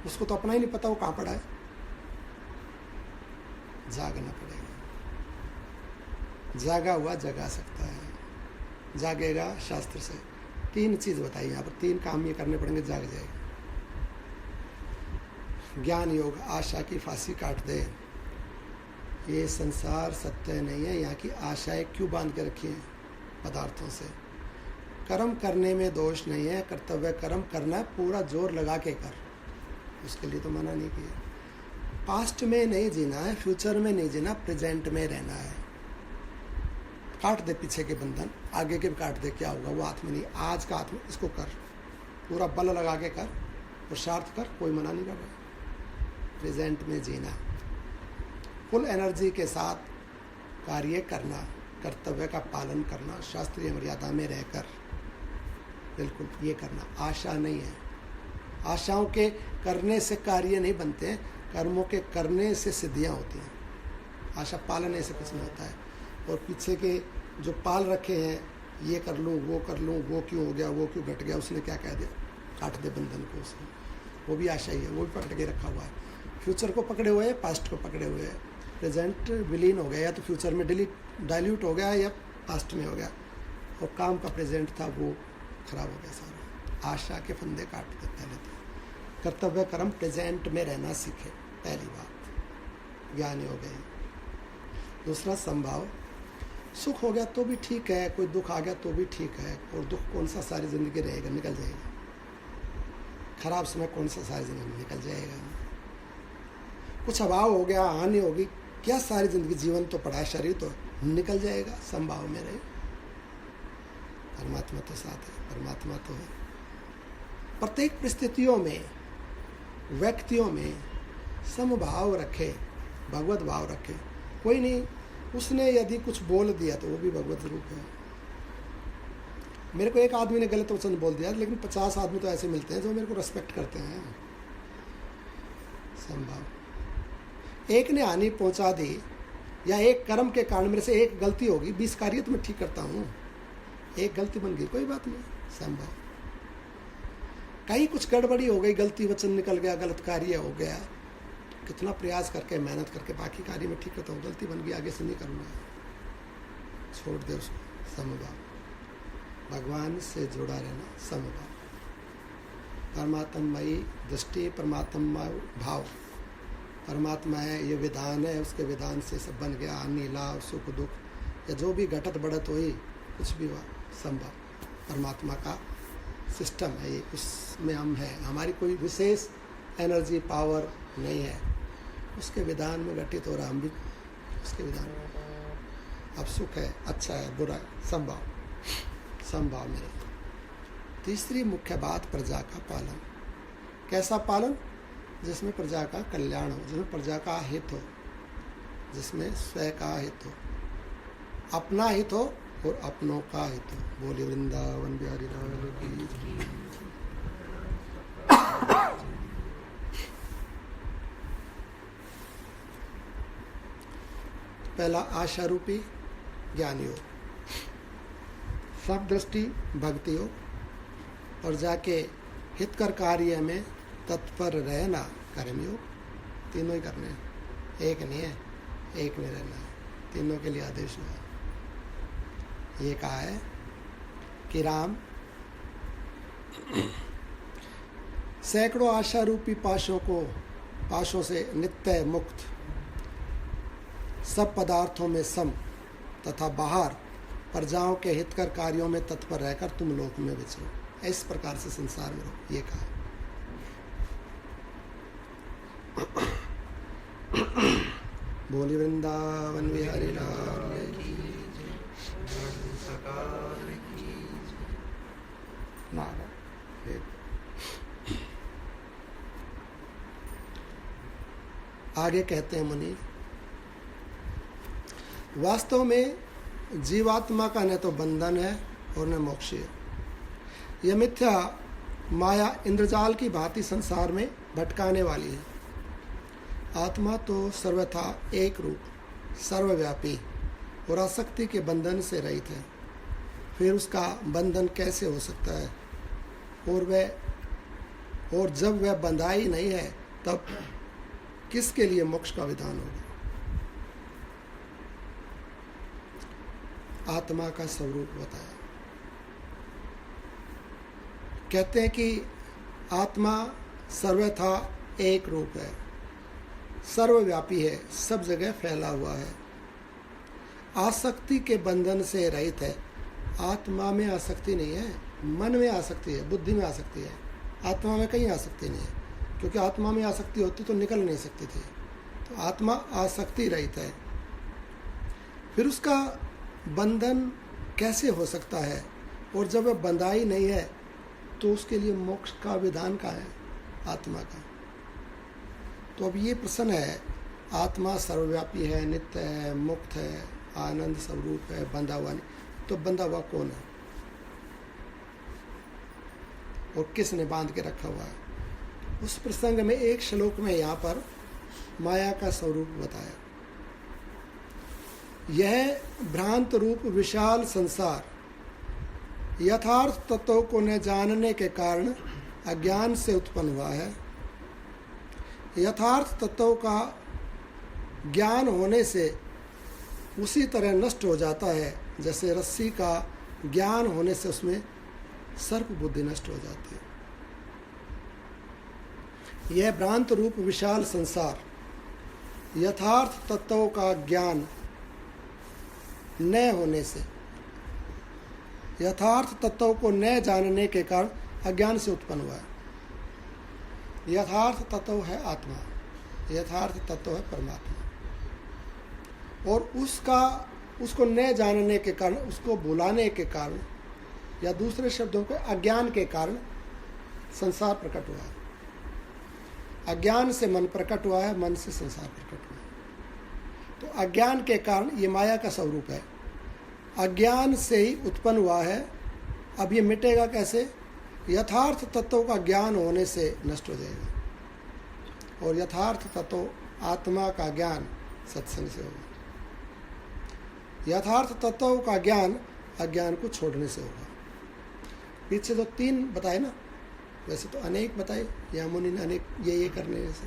उसको तो अपना ही नहीं पता वो कहाँ पड़ा है। जागना पड़ेगा। जागा हुआ जगा सकता है, जागेगा शास्त्र से। 3 चीज़ बताई यहाँ पर, 3 काम ये करने पड़ेंगे, जाग जाएगा। ज्ञान योग, आशा की फांसी काट दे। ये संसार सत्य नहीं है, यहाँ की आशाएं क्यों बांध के रखी हैं पदार्थों से। कर्म करने में दोष नहीं है, कर्तव्य कर्म करना है, पूरा जोर लगा के कर, उसके लिए तो मना नहीं किया। पास्ट में नहीं जीना है, फ्यूचर में नहीं जीना, प्रेजेंट में रहना है। काट दे पीछे के बंधन, आगे के भी काट दे, क्या होगा वो हाथ में नहीं, आज का हाथ में, इसको कर, पूरा बल लगा के कर, पुरुषार्थ कर, कोई मना नहीं कर रहा। प्रेजेंट में जीना, फुल एनर्जी के साथ कार्य करना, कर्तव्य का पालन करना, शास्त्रीय मर्यादा में रहकर, बिल्कुल ये करना। आशा नहीं है, आशाओं के करने से कार्य नहीं बनते हैं, कर्मों के करने से सिद्धियां होती हैं। आशा पालने से कुछ नहीं होता है। और पीछे के जो पाल रखे हैं, ये कर लूँ, वो कर लूँ, वो क्यों हो गया, वो क्यों घट गया, उसने क्या कह दिया, काट दे बंधन को उसने, वो भी आशा ही है, वो भी पकड़ के रखा हुआ है। फ्यूचर को पकड़े हुए है, पास्ट को पकड़े हुए है। प्रेजेंट विलीन हो गया, या तो फ्यूचर में डाइल्यूट हो गया, या पास्ट में हो गया, और काम का प्रेजेंट था वो खराब हो गया सारा। आशा के फंदे काट दे पहले तो। कर्तव्य कर्म प्रेजेंट में रहना सीखे, पहली बात, ज्ञान हो गई। दूसरा संभाव, सुख हो गया तो भी ठीक है, कोई दुख आ गया तो भी ठीक है, और दुख कौन सा सारी जिंदगी रहेगा, निकल जाएगा। खराब समय कौन सा सारी जिंदगी निकल जाएगा। कुछ अभाव हो गया, हानि होगी, क्या सारी जिंदगी, जीवन तो पड़ा है, शरीर तो निकल जाएगा। संभाव में रहे, परमात्मा तो साथ है, परमात्मा तो है। प्रत्येक परिस्थितियों में, व्यक्तियों में समभाव रखे, भगवत भाव रखे। कोई नहीं, उसने यदि कुछ बोल दिया तो वो भी भगवत रूप है। मेरे को एक आदमी ने गलत वचन बोल दिया, लेकिन 50 आदमी तो ऐसे मिलते हैं जो मेरे को रेस्पेक्ट करते हैं। संभाव, एक ने हानि पहुंचा दी, या एक कर्म के कारण मेरे से एक गलती होगी, 20 कार्य तो मैं ठीक करता हूँ, एक गलती बन गई, कोई बात नहीं, संभव। कहीं कुछ गड़बड़ी हो गई, गलती वचन निकल गया, गलत कार्य हो गया, कितना प्रयास करके, मेहनत करके बाकी कार्य में ठीक करता हूँ, गलती बन गई, आगे से नहीं करूँगा, छोड़ दे उसको। समभाव, भगवान से जुड़ा रहना, समभाव। परमात्मयी दृष्टि, परमात्मा भाव, परमात्मा है, ये विधान है, उसके विधान से सब बन गया। हानि लाभ, सुख दुख, या जो भी घटत बढ़त हुई, कुछ भी हुआ, संभव परमात्मा का सिस्टम है ये, उसमें हम हैं। हमारी कोई विशेष एनर्जी पावर नहीं है, उसके विधान में घटित हो रहा, हम भी उसके विधान में। अब सुख है, अच्छा है, बुरा है, संभव, संभव में। तीसरी मुख्य बात, प्रजा का पालन। कैसा पालन? जिसमें प्रजा का कल्याण हो, जिसमें प्रजा का हित हो, जिसमें स्वयं का हित हो, अपना हित हो और अपनों का हित हो। बोले वृंदावन बिहारी लाल की। पहला आशा रूपी ज्ञान योग, सब दृष्टि भक्ति योग, प्रजा के हितकर कार्य में तत्पर रहना कर्मयोग। तीनों ही करने हैं, एक नहीं है, एक में रहना है, तीनों के लिए आदेश हुआ है। ये कहा है कि राम सैकड़ों आशा रूपी पाशों से नित्य मुक्त, सब पदार्थों में सम तथा बाहर प्रजाओं के हितकर कार्यों में तत्पर रहकर तुम लोक में विचरो। इस प्रकार से संसार में रहो, ये कहा। बोली वृंदावन बिहारी लाल की। आगे कहते हैं मुनि, वास्तव में जीवात्मा का न तो बंधन है और न मोक्ष है। यह मिथ्या माया इंद्रजाल की भांति संसार में भटकाने वाली है। आत्मा तो सर्वथा एक रूप, सर्वव्यापी और आसक्ति के बंधन से रहित है। फिर उसका बंधन कैसे हो सकता है? और वह और जब वह बंधाई नहीं है तब किसके लिए मोक्ष का विधान होगा? आत्मा का स्वरूप बताया। कहते हैं कि आत्मा सर्वथा एक रूप है, सर्वव्यापी है, सब जगह फैला हुआ है, आसक्ति के बंधन से रहित है। आत्मा में आसक्ति नहीं है, मन में आसक्ति है, बुद्धि में आसक्ति है। आत्मा में कहीं आसक्ति नहीं है, क्योंकि आत्मा में आसक्ति होती तो निकल नहीं सकती थी। तो आत्मा आसक्ति रहित है। फिर उसका बंधन कैसे हो सकता है? और जब वह बंधाई नहीं है तो उसके लिए मोक्ष का विधान का है आत्मा का। तो अब ये प्रश्न है, आत्मा सर्वव्यापी है, नित्य है, मुक्त है, आनंद स्वरूप है, बंधा हुआ नहीं, तो बंधा हुआ कौन है और किसने बांध के रखा हुआ है? उस प्रसंग में एक श्लोक में यहाँ पर माया का स्वरूप बताया। यह भ्रांत रूप विशाल संसार यथार्थ तत्वों को न जानने के कारण अज्ञान से उत्पन्न हुआ है। यथार्थ तत्वों का ज्ञान होने से उसी तरह नष्ट हो जाता है जैसे रस्सी का ज्ञान होने से उसमें सर्प बुद्धि नष्ट हो जाती है। यह भ्रांत रूप विशाल संसार यथार्थ तत्वों का ज्ञान न होने से, यथार्थ तत्वों को न जानने के कारण अज्ञान से उत्पन्न हुआ है। यथार्थ तत्व है आत्मा, यथार्थ तत्व है परमात्मा, और उसको न जानने के कारण, उसको भुलाने के कारण, या दूसरे शब्दों पे अज्ञान के कारण संसार प्रकट हुआ है। अज्ञान से मन प्रकट हुआ है, मन से संसार प्रकट हुआ है। तो अज्ञान के कारण ये माया का स्वरूप है, अज्ञान से ही उत्पन्न हुआ है। अब ये मिटेगा कैसे? यथार्थ तत्वों का ज्ञान होने से नष्ट हो जाएगा, और यथार्थ तत्व आत्मा का ज्ञान सत्संग से होगा। यथार्थ तत्वों का ज्ञान अज्ञान को छोड़ने से होगा। पीछे तो 3 बताए ना, वैसे तो अनेक बताए, या मुनि ने अनेक ये करने से,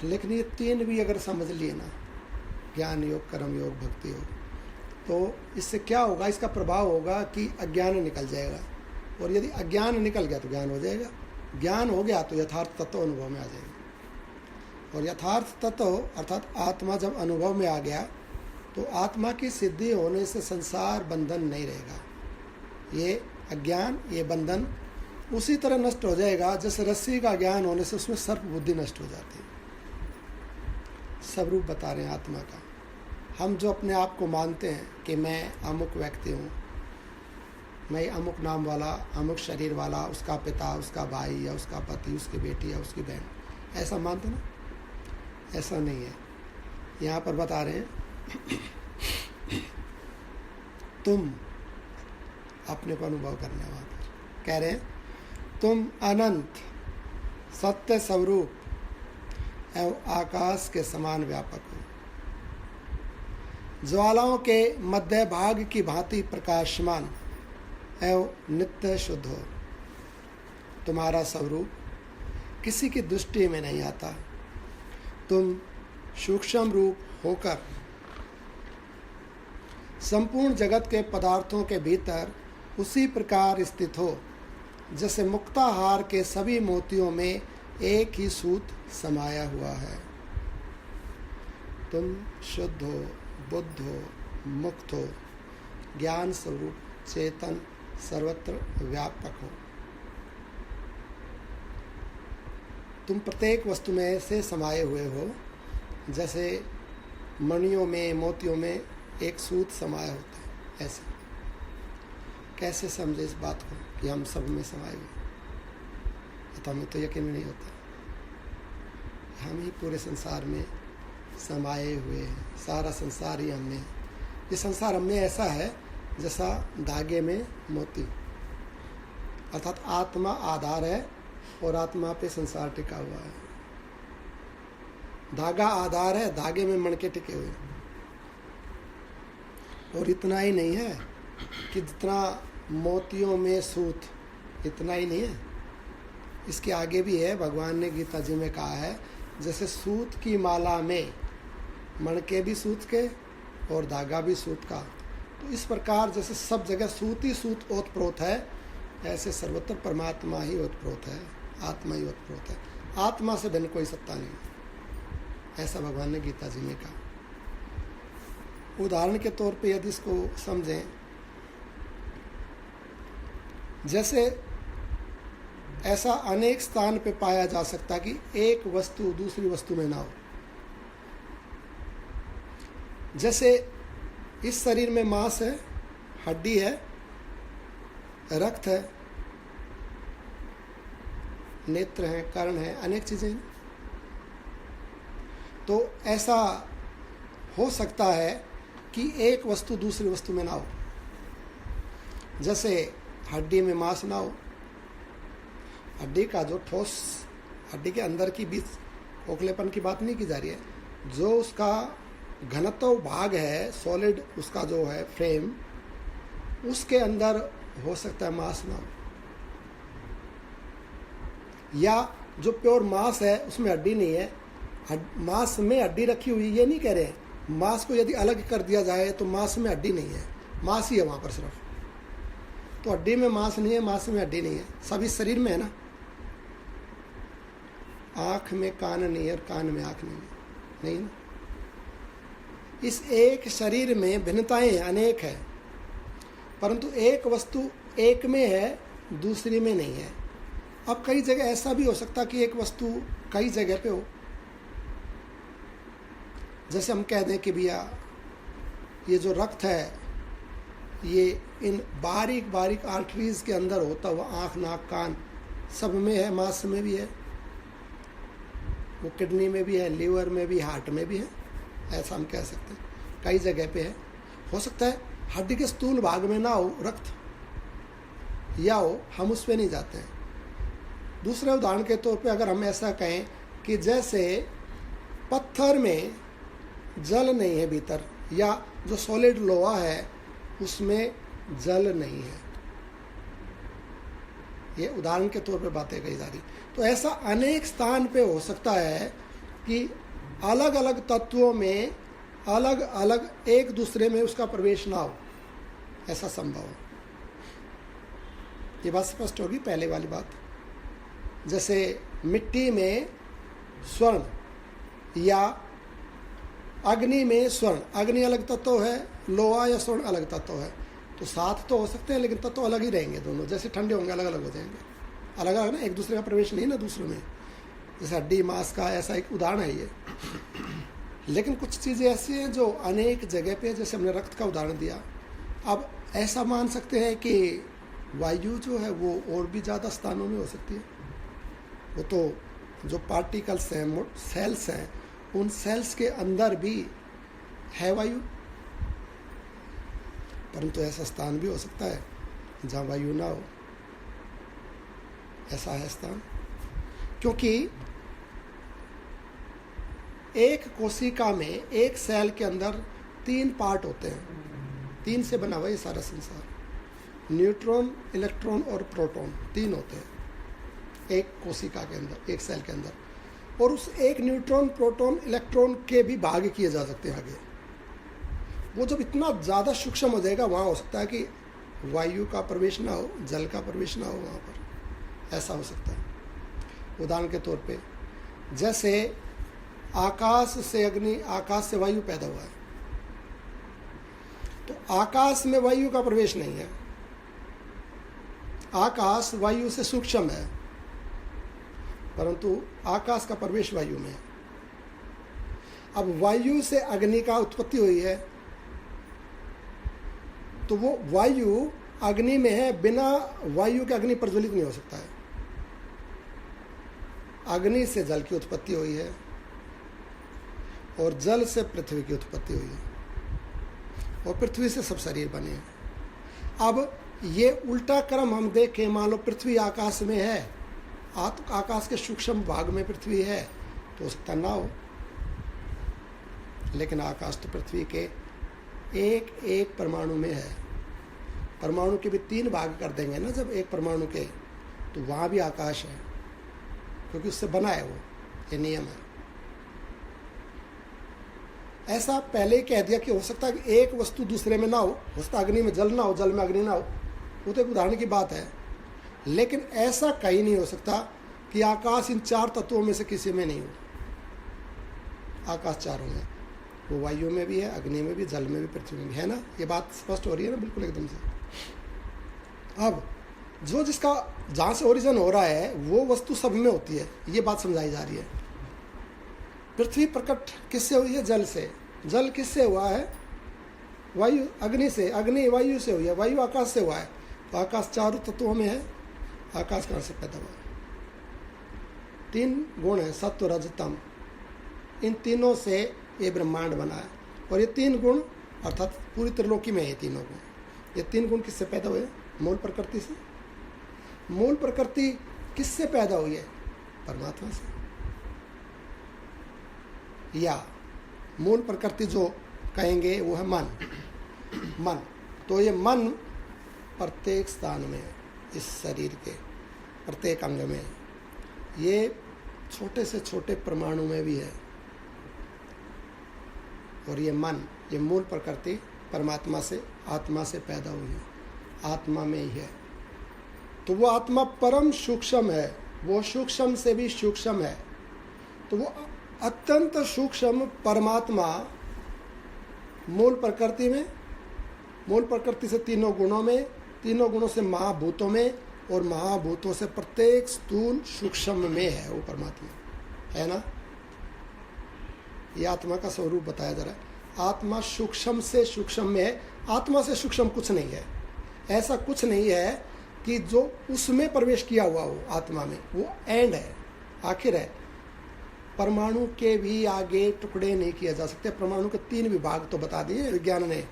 लेकिन ये 3 भी अगर समझ लिए ना, ज्ञान योग, कर्म योग, भक्ति योग, तो इससे क्या होगा? इसका प्रभाव होगा कि अज्ञान निकल जाएगा, और यदि अज्ञान निकल गया तो ज्ञान हो जाएगा, ज्ञान हो गया तो यथार्थ तत्व अनुभव में आ जाएगा, और यथार्थ तत्व अर्थात आत्मा जब अनुभव में आ गया तो आत्मा की सिद्धि होने से संसार बंधन नहीं रहेगा। ये अज्ञान, ये बंधन उसी तरह नष्ट हो जाएगा जैसे रस्सी का ज्ञान होने से उसमें सर्प बुद्धि नष्ट हो जाती है। स्वरूप बता रहे हैं आत्मा का। हम जो अपने आप को मानते हैं कि मैं अमुक व्यक्ति हूँ, मैं अमुक नाम वाला, अमुक शरीर वाला, उसका पिता, उसका भाई, या उसका पति, उसकी बेटी या उसकी बहन, ऐसा मानते ना? ऐसा नहीं है। यहाँ पर बता रहे हैं तुम अपने को अनुभव करने वाले, कह रहे हैं तुम अनंत सत्य स्वरूप एवं आकाश के समान व्यापक हो, ज्वालाओं के मध्य भाग की भांति प्रकाशमान एवं नित्य शुद्ध हो। तुम्हारा स्वरूप किसी की दृष्टि में नहीं आता। तुम सूक्ष्म रूप होकर संपूर्ण जगत के पदार्थों के भीतर उसी प्रकार स्थित हो जैसे मुक्ताहार के सभी मोतियों में एक ही सूत समाया हुआ है। तुम शुद्ध हो, बुद्ध हो, मुक्त हो, ज्ञान स्वरूप, चेतन, सर्वत्र व्यापक हो। तुम प्रत्येक वस्तु में से समाये हुए हो, जैसे मणियों में, मोतियों में एक सूत समाया होता है। ऐसे कैसे समझे इस बात को कि हम सब में समाये हुए? तो हमें तो यकीन नहीं होता। हम ही पूरे संसार में समाये हुए हैं, सारा संसार ही हमने। ये संसार हमने ऐसा है जैसा धागे में मोती, अर्थात आत्मा आधार है और आत्मा पे संसार टिका हुआ है। धागा आधार है, धागे में मणके टिके हुए। और इतना ही नहीं है कि जितना मोतियों में सूत, इतना ही नहीं है, इसके आगे भी है, भगवान ने गीता जी में कहा है, जैसे सूत की माला में मणके भी सूत के और धागा भी सूत का, तो इस प्रकार जैसे सब जगह सूत ही सूत ओतप्रोत है, ऐसे सर्वत्र परमात्मा ही ओतप्रोत है, आत्मा ही ओतप्रोत है, आत्मा से भिन्न कोई सत्ता नहीं। ऐसा भगवान ने गीता जी में कहा। उदाहरण के तौर पे यदि इसको समझें, जैसे ऐसा अनेक स्थान पे पाया जा सकता कि एक वस्तु दूसरी वस्तु में ना हो। जैसे इस शरीर में मांस है, हड्डी है, रक्त है, नेत्र है, कर्ण है, अनेक चीजें हैं। तो ऐसा हो सकता है कि एक वस्तु दूसरी वस्तु में ना हो। जैसे हड्डी में मांस ना हो, हड्डी का जो ठोस, हड्डी के अंदर की बीच खोखलेपन की बात नहीं की जा रही है, जो उसका घनत्व भाग है, सॉलिड उसका जो है फ्रेम, उसके अंदर हो सकता है मांस ना हो। या जो प्योर मांस है उसमें हड्डी नहीं है, मांस में हड्डी रखी हुई, ये नहीं कह रहे हैं। मांस को यदि अलग कर दिया जाए तो मांस में हड्डी नहीं है, मांस ही है वहां पर सिर्फ। तो हड्डी में मांस नहीं है, मांस में हड्डी नहीं है, सभी शरीर में है ना। आंख में कान नहीं है और कान में आंख नहीं है, नहीं ना। इस एक शरीर में भिन्नताएं हैं, अनेक है, परंतु एक वस्तु एक में है, दूसरी में नहीं है। अब कई जगह ऐसा भी हो सकता कि एक वस्तु कई जगह पे हो। जैसे हम कह दें कि भैया ये जो रक्त है, ये इन बारीक बारीक आर्टरीज के अंदर होता हुआ आँख, नाक, कान सब में है, मांस में भी है, वो किडनी में भी है, लीवर में भी, हार्ट में भी है, ऐसा हम कह सकते हैं। कई जगह पे है। हो सकता है हड्डी के स्थूल भाग में ना हो रक्त, या हो, हम उस पर नहीं जाते हैं। दूसरे उदाहरण के तौर पे अगर हम ऐसा कहें कि जैसे पत्थर में जल नहीं है भीतर, या जो सॉलिड लोहा है उसमें जल नहीं है, ये उदाहरण के तौर पे बातें कही जा रही। तो ऐसा अनेक स्थान पे हो सकता है कि अलग अलग तत्वों में अलग अलग एक दूसरे में उसका प्रवेश ना हो, ऐसा संभव है। ये बात स्पष्ट होगी पहले वाली बात। जैसे मिट्टी में स्वर्ण या अग्नि में स्वर्ण, अग्नि अलग तत्व है, लोहा या स्वर्ण अलग तत्व है, तो साथ तो हो सकते हैं लेकिन तत्व अलग ही रहेंगे दोनों। जैसे ठंडे होंगे अलग अलग हो जाएंगे, अलग अलग ना, एक दूसरे का प्रवेश नहीं ना दूसरों में। जैसे हड्डी मांस का ऐसा एक उदाहरण है ये। लेकिन कुछ चीज़ें ऐसी हैं जो अनेक जगह पे, जैसे हमने रक्त का उदाहरण दिया। अब ऐसा मान सकते हैं कि वायु जो है वो और भी ज़्यादा स्थानों में हो सकती है। वो तो जो पार्टिकल्स हैं, सेल्स हैं, उन सेल्स के अंदर भी है वायु, परंतु ऐसा स्थान भी हो सकता है जहाँ वायु ना हो, ऐसा है स्थान। क्योंकि एक कोशिका में, एक सेल के अंदर 3 पार्ट होते हैं, 3 से बना हुआ ये सारा संसार। न्यूट्रॉन, इलेक्ट्रॉन और प्रोटॉन 3 होते हैं एक कोशिका के अंदर, एक सेल के अंदर। और उस एक न्यूट्रॉन, प्रोटॉन, इलेक्ट्रॉन के भी भाग किए जा सकते हैं आगे। वो जब इतना ज़्यादा सूक्ष्म हो जाएगा, वहाँ हो सकता है कि वायु का प्रवेश ना हो, जल का प्रवेश ना हो वहाँ पर, ऐसा हो सकता है। उदाहरण के तौर पे जैसे आकाश से अग्नि, आकाश से वायु पैदा हुआ है, तो आकाश में वायु का प्रवेश नहीं है। आकाश वायु से सूक्ष्म है, परंतु आकाश का प्रवेश वायु में है। अब वायु से अग्नि का उत्पत्ति हुई है, तो वो वायु अग्नि में है, बिना वायु के अग्नि प्रज्वलित नहीं हो सकता है। अग्नि से जल की उत्पत्ति हुई है और जल से पृथ्वी की उत्पत्ति हुई है, और पृथ्वी से सब शरीर बने हैं। अब ये उल्टा क्रम हम देखें, मान लो पृथ्वी आकाश में है, आकाश के सूक्ष्म भाग में पृथ्वी है, तो हो सकता ना हो। लेकिन आकाश तो पृथ्वी के एक एक परमाणु में है। परमाणु के भी 3 भाग कर देंगे ना जब एक परमाणु के, तो वहाँ भी आकाश है। क्योंकि उससे बना है वो, ये नियम है। ऐसा पहले ही कह दिया कि हो सकता है कि एक वस्तु दूसरे में ना हो सकता अग्नि में जल ना हो, जल में अग्नि ना हो, वो तो एक उदाहरण की बात है। लेकिन ऐसा कहीं नहीं हो सकता कि आकाश इन 4 तत्वों में से किसी में नहीं हो। आकाश चारों में, वो वायु में भी है, अग्नि में भी, जल में भी, पृथ्वी में भी है ना। ये बात स्पष्ट हो रही है ना बिल्कुल एकदम से। अब जो जिसका जहाँ से ओरिजिन हो रहा है वो वस्तु सब में होती है, ये बात समझाई जा रही है। पृथ्वी प्रकट किससे हुई है? जल से। जल किससे हुआ है? वायु अग्नि से। अग्नि वायु से हुई है। वायु आकाश से हुआ है। तो आकाश 4 तत्वों में है। आकाश कहाँ से पैदा हुआ? 3 गुण है, सत्व रज तम। इन तीनों से ये ब्रह्मांड बना है। और ये 3 गुण अर्थात पूरी त्रिलोकी में है ये तीनों गुण। ये 3 गुण किससे पैदा हुए? मूल प्रकृति से। मूल प्रकृति किससे पैदा हुई है? परमात्मा से। या मूल प्रकृति जो कहेंगे वो है मन। मन, तो ये मन प्रत्येक स्थान में है, इस शरीर के प्रत्येक अंग में। ये छोटे से छोटे परमाणु में भी है। और ये मन, ये मूल प्रकृति परमात्मा से, आत्मा से पैदा हुई है, आत्मा में ही है। तो वो आत्मा परम सूक्ष्म है, वो सूक्ष्म से भी सूक्ष्म है। तो वो अत्यंत सूक्ष्म परमात्मा मूल प्रकृति में, मूल प्रकृति से 3 गुणों में, 3 गुणों से महाभूतों में, और महाभूतों से प्रत्येक स्थूल सूक्ष्म में है वो परमात्मा, है ना। ये आत्मा का स्वरूप बताया जा रहा है। आत्मा सूक्ष्म से सूक्ष्म में है। आत्मा से सूक्ष्म कुछ नहीं है। ऐसा कुछ नहीं है कि जो उसमें प्रवेश किया हुआ हो आत्मा में, वो एंड है, आखिर है। परमाणु के भी आगे टुकड़े नहीं किए जा सकते। परमाणु के 3 विभाग तो बता दिए विज्ञान ने,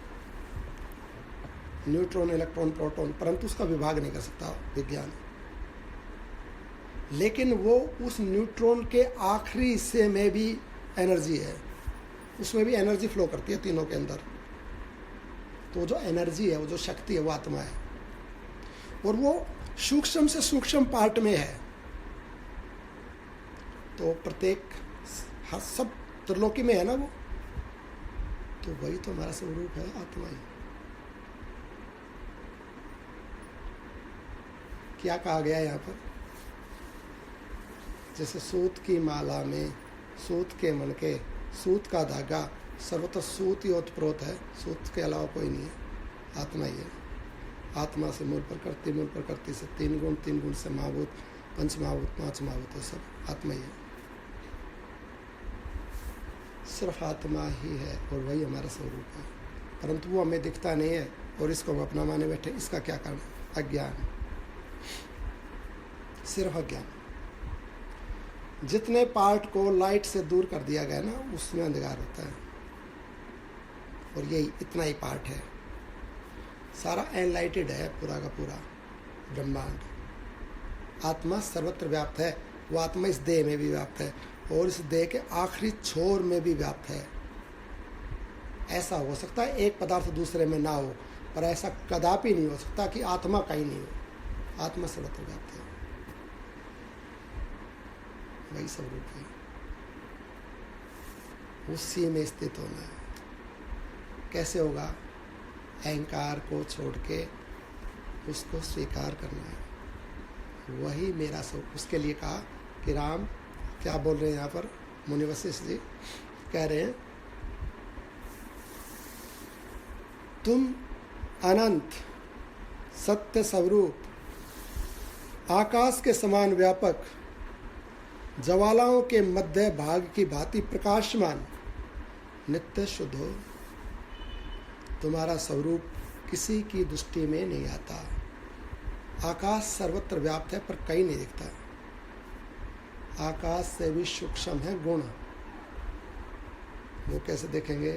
न्यूट्रॉन, इलेक्ट्रॉन, प्रोटॉन, परंतु उसका विभाग नहीं कर सकता विज्ञान। लेकिन वो उस न्यूट्रॉन के आखिरी हिस्से में भी एनर्जी है, उसमें भी एनर्जी फ्लो करती है तीनों के अंदर। तो जो एनर्जी है, वो जो शक्ति है, वो आत्मा है। और वो सूक्ष्म से सूक्ष्म पार्ट में है। तो प्रत्येक हर सब त्रिलोकी में है ना वो। तो वही तो हमारा स्वरूप है, आत्मा ही। क्या कहा गया यहाँ पर? जैसे सूत की माला में, सूत के मन के, सूत का धागा, सर्वत्र सूत ही ओतप्रोत है। सूत के अलावा कोई नहीं है, आत्मा ही है। आत्मा से मूल प्रकृति, मूल प्रकृति से 3 गुण, 3 गुण से महाभूत, 5 महाभूत, 5 महाभूत, सब आत्मा ही है। सिर्फ आत्मा ही है और वही हमारा स्वरूप है। परंतु वो हमें दिखता नहीं है और इसको हम अपना माने बैठे। इसका क्या कारण? अज्ञान, सिर्फ अज्ञान। जितने पार्ट को लाइट से दूर कर दिया गया ना, उसमें अंधकार होता है। और यही इतना ही पार्ट है, सारा एनलाइटेड है, पूरा का पूरा ब्रह्मांड। आत्मा सर्वत्र व्याप्त है। वो आत्मा इस देह में भी व्याप्त है और इस देह के आखिरी छोर में भी व्याप्त है। ऐसा हो सकता है एक पदार्थ दूसरे में ना हो, पर ऐसा कदापि नहीं हो सकता कि आत्मा कहीं नहीं हो। आत्मा सर्वत्र व्याप्त है, वही स्वरूप है। उसी में स्थित होना है। कैसे होगा? अहंकार को छोड़ के उसको स्वीकार करना है। वही मेरा स्वरूप। उसके लिए कहा कि राम क्या बोल रहे हैं यहाँ पर? मुनि वशिष्ठ जी कह रहे हैं, तुम अनंत सत्य स्वरूप, आकाश के समान व्यापक, ज्वालाओं के मध्य भाग की भांति प्रकाशमान, नित्य शुद्ध हो। तुम्हारा स्वरूप किसी की दृष्टि में नहीं आता। आकाश सर्वत्र व्याप्त है पर कहीं नहीं दिखता। आकाश से भी सूक्ष्म है गुण। वो कैसे देखेंगे?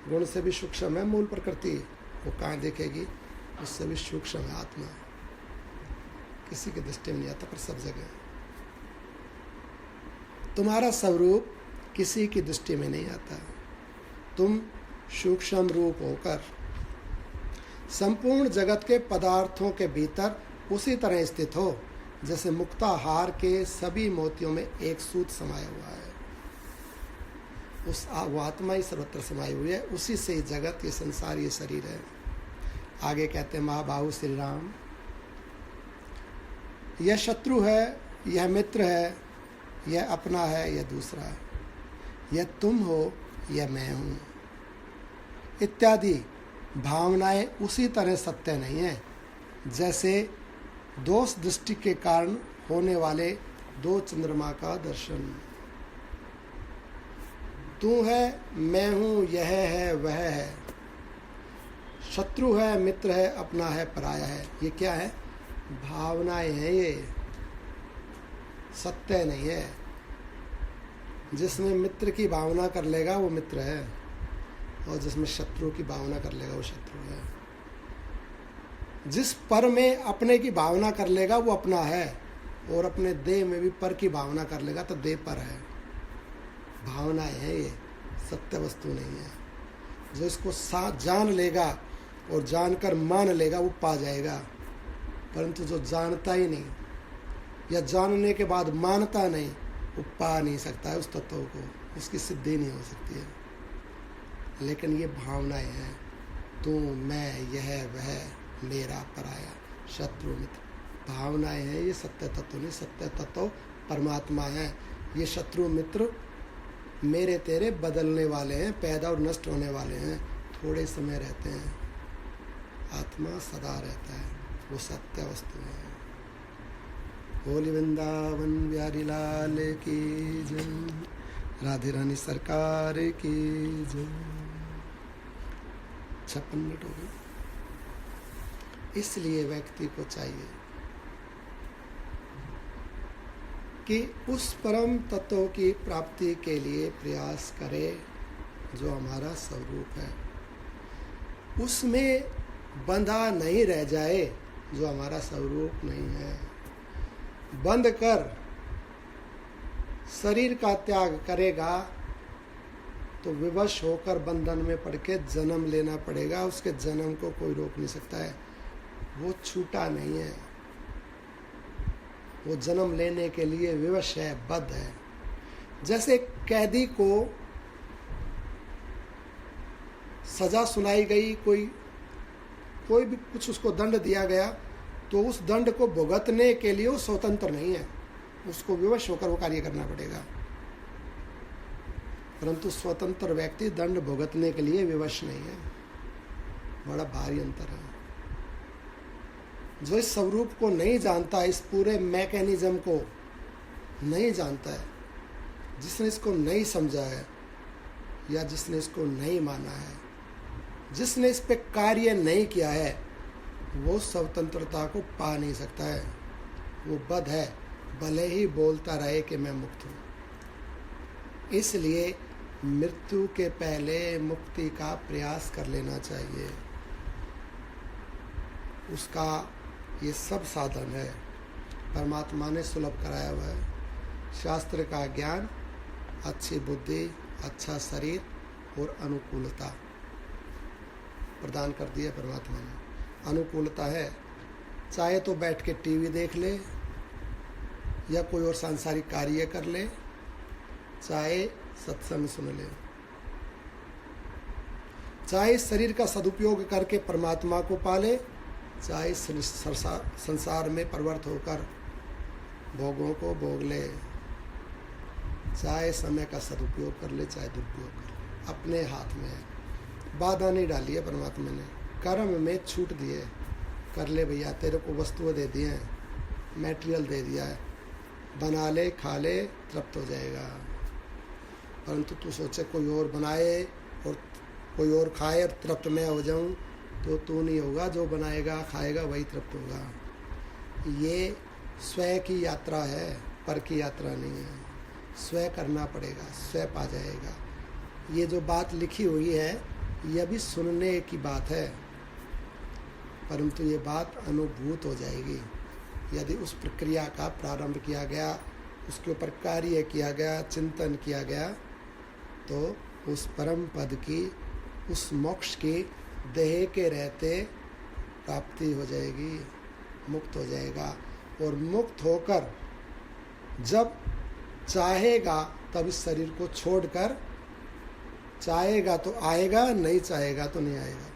गुण से भी सूक्ष्म है मूल प्रकृति, वो कहाँ देखेगी? उससे भी सूक्ष्म है आत्मा। किसी की दृष्टि में नहीं आता पर सब जगह। तुम्हारा स्वरूप किसी की दृष्टि में नहीं आता। तुम सूक्ष्म रूप होकर संपूर्ण जगत के पदार्थों के भीतर उसी तरह स्थित हो जैसे मुक्ताहार के सभी मोतियों में एक सूत समाया हुआ है, वो आत्मा ही सर्वत्र समाई हुई है, उसी से जगत, ये संसार, ये शरीर है। आगे कहते हैं महाबाहु श्री राम, यह शत्रु है, यह मित्र है, यह अपना है, यह दूसरा है, यह तुम हो, यह मैं हूँ इत्यादि भावनाएं उसी तरह सत्य नहीं है जैसे दोष दृष्टि के कारण होने वाले दो चंद्रमा का दर्शन। तू है, मैं हूँ, यह है, वह है, शत्रु है, मित्र है, अपना है, पराया है, ये क्या है? भावनाएं हैं, ये सत्य नहीं है। जिसमें मित्र की भावना कर लेगा वो मित्र है, और जिसमें शत्रु की भावना कर लेगा वो शत्रु है। जिस पर में अपने की भावना कर लेगा वो अपना है, और अपने देह में भी पर की भावना कर लेगा तो देह पर है। भावनाएं हैं, ये सत्य वस्तु नहीं है। जो इसको जान लेगा और जानकर मान लेगा वो पा जाएगा, परंतु जो जानता ही नहीं या जानने के बाद मानता नहीं वो पा नहीं सकता है उस तत्व को, उसकी सिद्धि नहीं हो सकती है। लेकिन ये भावनाएं हैं, तू, मैं, यह, वह, मेरा, पराया, शत्रु, मित्र, भावनाएं हैं, ये सत्य तत्व नहीं। सत्य तत्व परमात्मा है। ये शत्रु मित्र मेरे तेरे बदलने वाले हैं, पैदा और नष्ट होने वाले हैं, थोड़े समय रहते हैं। आत्मा सदा रहता है, वो सत्य वस्तु है। बोली वृंदावन बिहारी लाल की जय, राधे रानी सरकार की जय। 56 मिनट हो गए। इसलिए व्यक्ति को चाहिए कि उस परम तत्व की प्राप्ति के लिए प्रयास करे जो हमारा स्वरूप है, उसमें बंधा नहीं रह जाए जो हमारा स्वरूप नहीं है। बंद कर शरीर का त्याग करेगा तो विवश होकर बंधन में पड़ के जन्म लेना पड़ेगा। उसके जन्म को कोई रोक नहीं सकता है, वो छूटा नहीं है, वो जन्म लेने के लिए विवश है, बद्ध है। जैसे कैदी को सजा सुनाई गई, कोई भी कुछ उसको दंड दिया गया, तो उस दंड को भुगतने के लिए वो स्वतंत्र नहीं है, उसको विवश होकर वो कार्य करना पड़ेगा। परंतु स्वतंत्र व्यक्ति दंड भुगतने के लिए विवश नहीं है। बड़ा भारी अंतर है। जो इस स्वरूप को नहीं जानता, इस पूरे मैकेनिज्म को नहीं जानता है, जिसने इसको नहीं समझा है या जिसने इसको नहीं माना है, जिसने इस पे कार्य नहीं किया है, वो स्वतंत्रता को पा नहीं सकता है। वो बद्ध है, भले ही बोलता रहे कि मैं मुक्त हूँ। इसलिए मृत्यु के पहले मुक्ति का प्रयास कर लेना चाहिए। उसका ये सब साधन है, परमात्मा ने सुलभ कराया हुआ है। शास्त्र का ज्ञान, अच्छी बुद्धि, अच्छा शरीर और अनुकूलता प्रदान कर दिया परमात्मा ने। अनुकूलता है, चाहे तो बैठ के टीवी देख ले या कोई और सांसारिक कार्य कर ले, चाहे सत्संग सुन ले, चाहे शरीर का सदुपयोग करके परमात्मा को पाले, चाहे संसार में प्रवृत्त होकर भोगों को भोग ले, चाहे समय का सदुपयोग कर ले, चाहे दुरुपयोग कर ले, अपने हाथ में है। बाधा नहीं डाली है परमात्मा ने, कर्म में छूट दिए। कर ले भैया, तेरे को वस्तुएं दे दी हैं, मैटेरियल दे दिया है, बना ले, खा ले, तृप्त हो जाएगा। परंतु तू सोचे कोई और बनाए और कोई और खाए और तृप्त मैं हो जाऊं, तो तू नहीं होगा। जो बनाएगा खाएगा वही तृप्त होगा। ये स्वयं की यात्रा है, पर की यात्रा नहीं है। स्वयं करना पड़ेगा, स्वयं पा जाएगा। ये जो बात लिखी हुई है यह भी सुनने की बात है, परंतु ये बात अनुभूत हो जाएगी यदि उस प्रक्रिया का प्रारंभ किया गया, उसके ऊपर कार्य किया गया, चिंतन किया गया, तो उस परम पद की, उस मोक्ष की देह के रहते प्राप्ति हो जाएगी, मुक्त हो जाएगा। और मुक्त होकर जब चाहेगा तब इस शरीर को छोड़कर, चाहेगा तो आएगा, नहीं चाहेगा तो नहीं आएगा।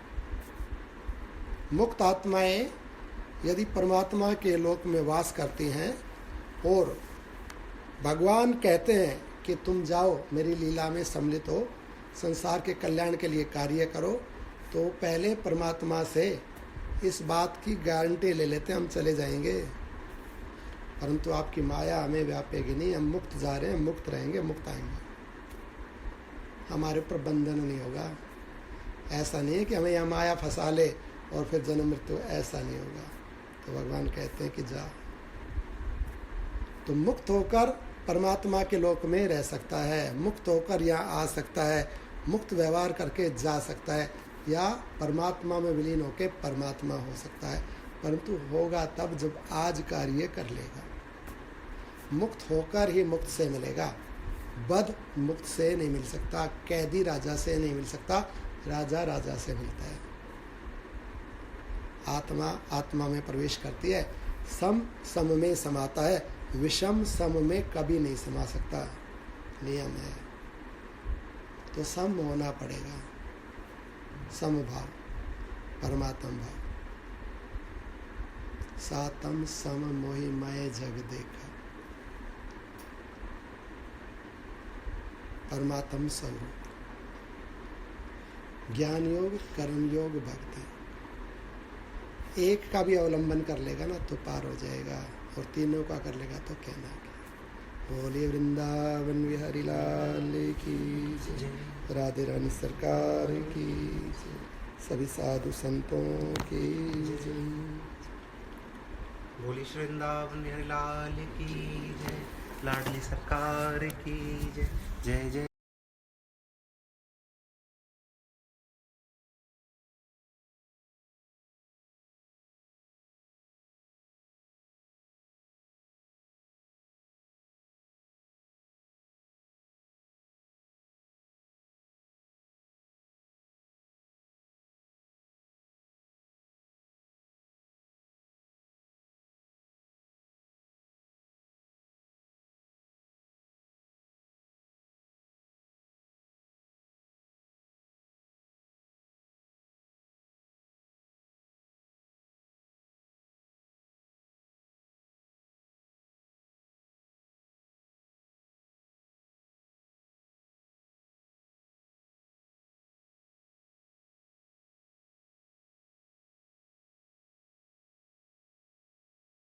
मुक्त आत्माएं यदि परमात्मा के लोक में वास करती हैं और भगवान कहते हैं कि तुम जाओ मेरी लीला में सम्मिलित हो, संसार के कल्याण के लिए कार्य करो, तो पहले परमात्मा से इस बात की गारंटी ले लेते हैं हम चले जाएंगे, परंतु आपकी माया हमें व्यापेगी नहीं, हम मुक्त जा रहे हैं, मुक्त रहेंगे, मुक्त आएंगे, हमारे ऊपर बंधन नहीं होगा। ऐसा नहीं है कि हमें यह माया फंसा ले और फिर जन्म मृत्यु, ऐसा नहीं होगा। तो भगवान कहते हैं कि जा, तो मुक्त होकर परमात्मा के लोक में रह सकता है, मुक्त होकर यहाँ आ सकता है, मुक्त व्यवहार करके जा सकता है, या परमात्मा में विलीन होकर परमात्मा हो सकता है, परंतु होगा तब जब आज कार्य कर लेगा। मुक्त होकर ही मुक्त से मिलेगा, बद्ध मुक्त से नहीं मिल सकता, कैदी राजा से नहीं मिल सकता, राजा राजा से मिलता है। आत्मा आत्मा में प्रवेश करती है, सम सम में समाता है, विषम सम में कभी नहीं समा सकता, नियम है। तो सम होना पड़ेगा, समभाव, परमात्म भाव। सातम सम मोहि मय जग देखा, परमात्म स्वरूप। ज्ञान योग, कर्म योग, भक्ति, एक का भी अवलंबन कर लेगा ना तो पार हो जाएगा, और तीनों का कर लेगा तो कहना क्या। बोले वृंदावन बिहारी लाल की जय, राधे रानी सरकार की जय, सभी साधु संतों की जय। बोली श्री वृंदावन बिहारी लाल की जय, लाडली सरकार की जय, जय जय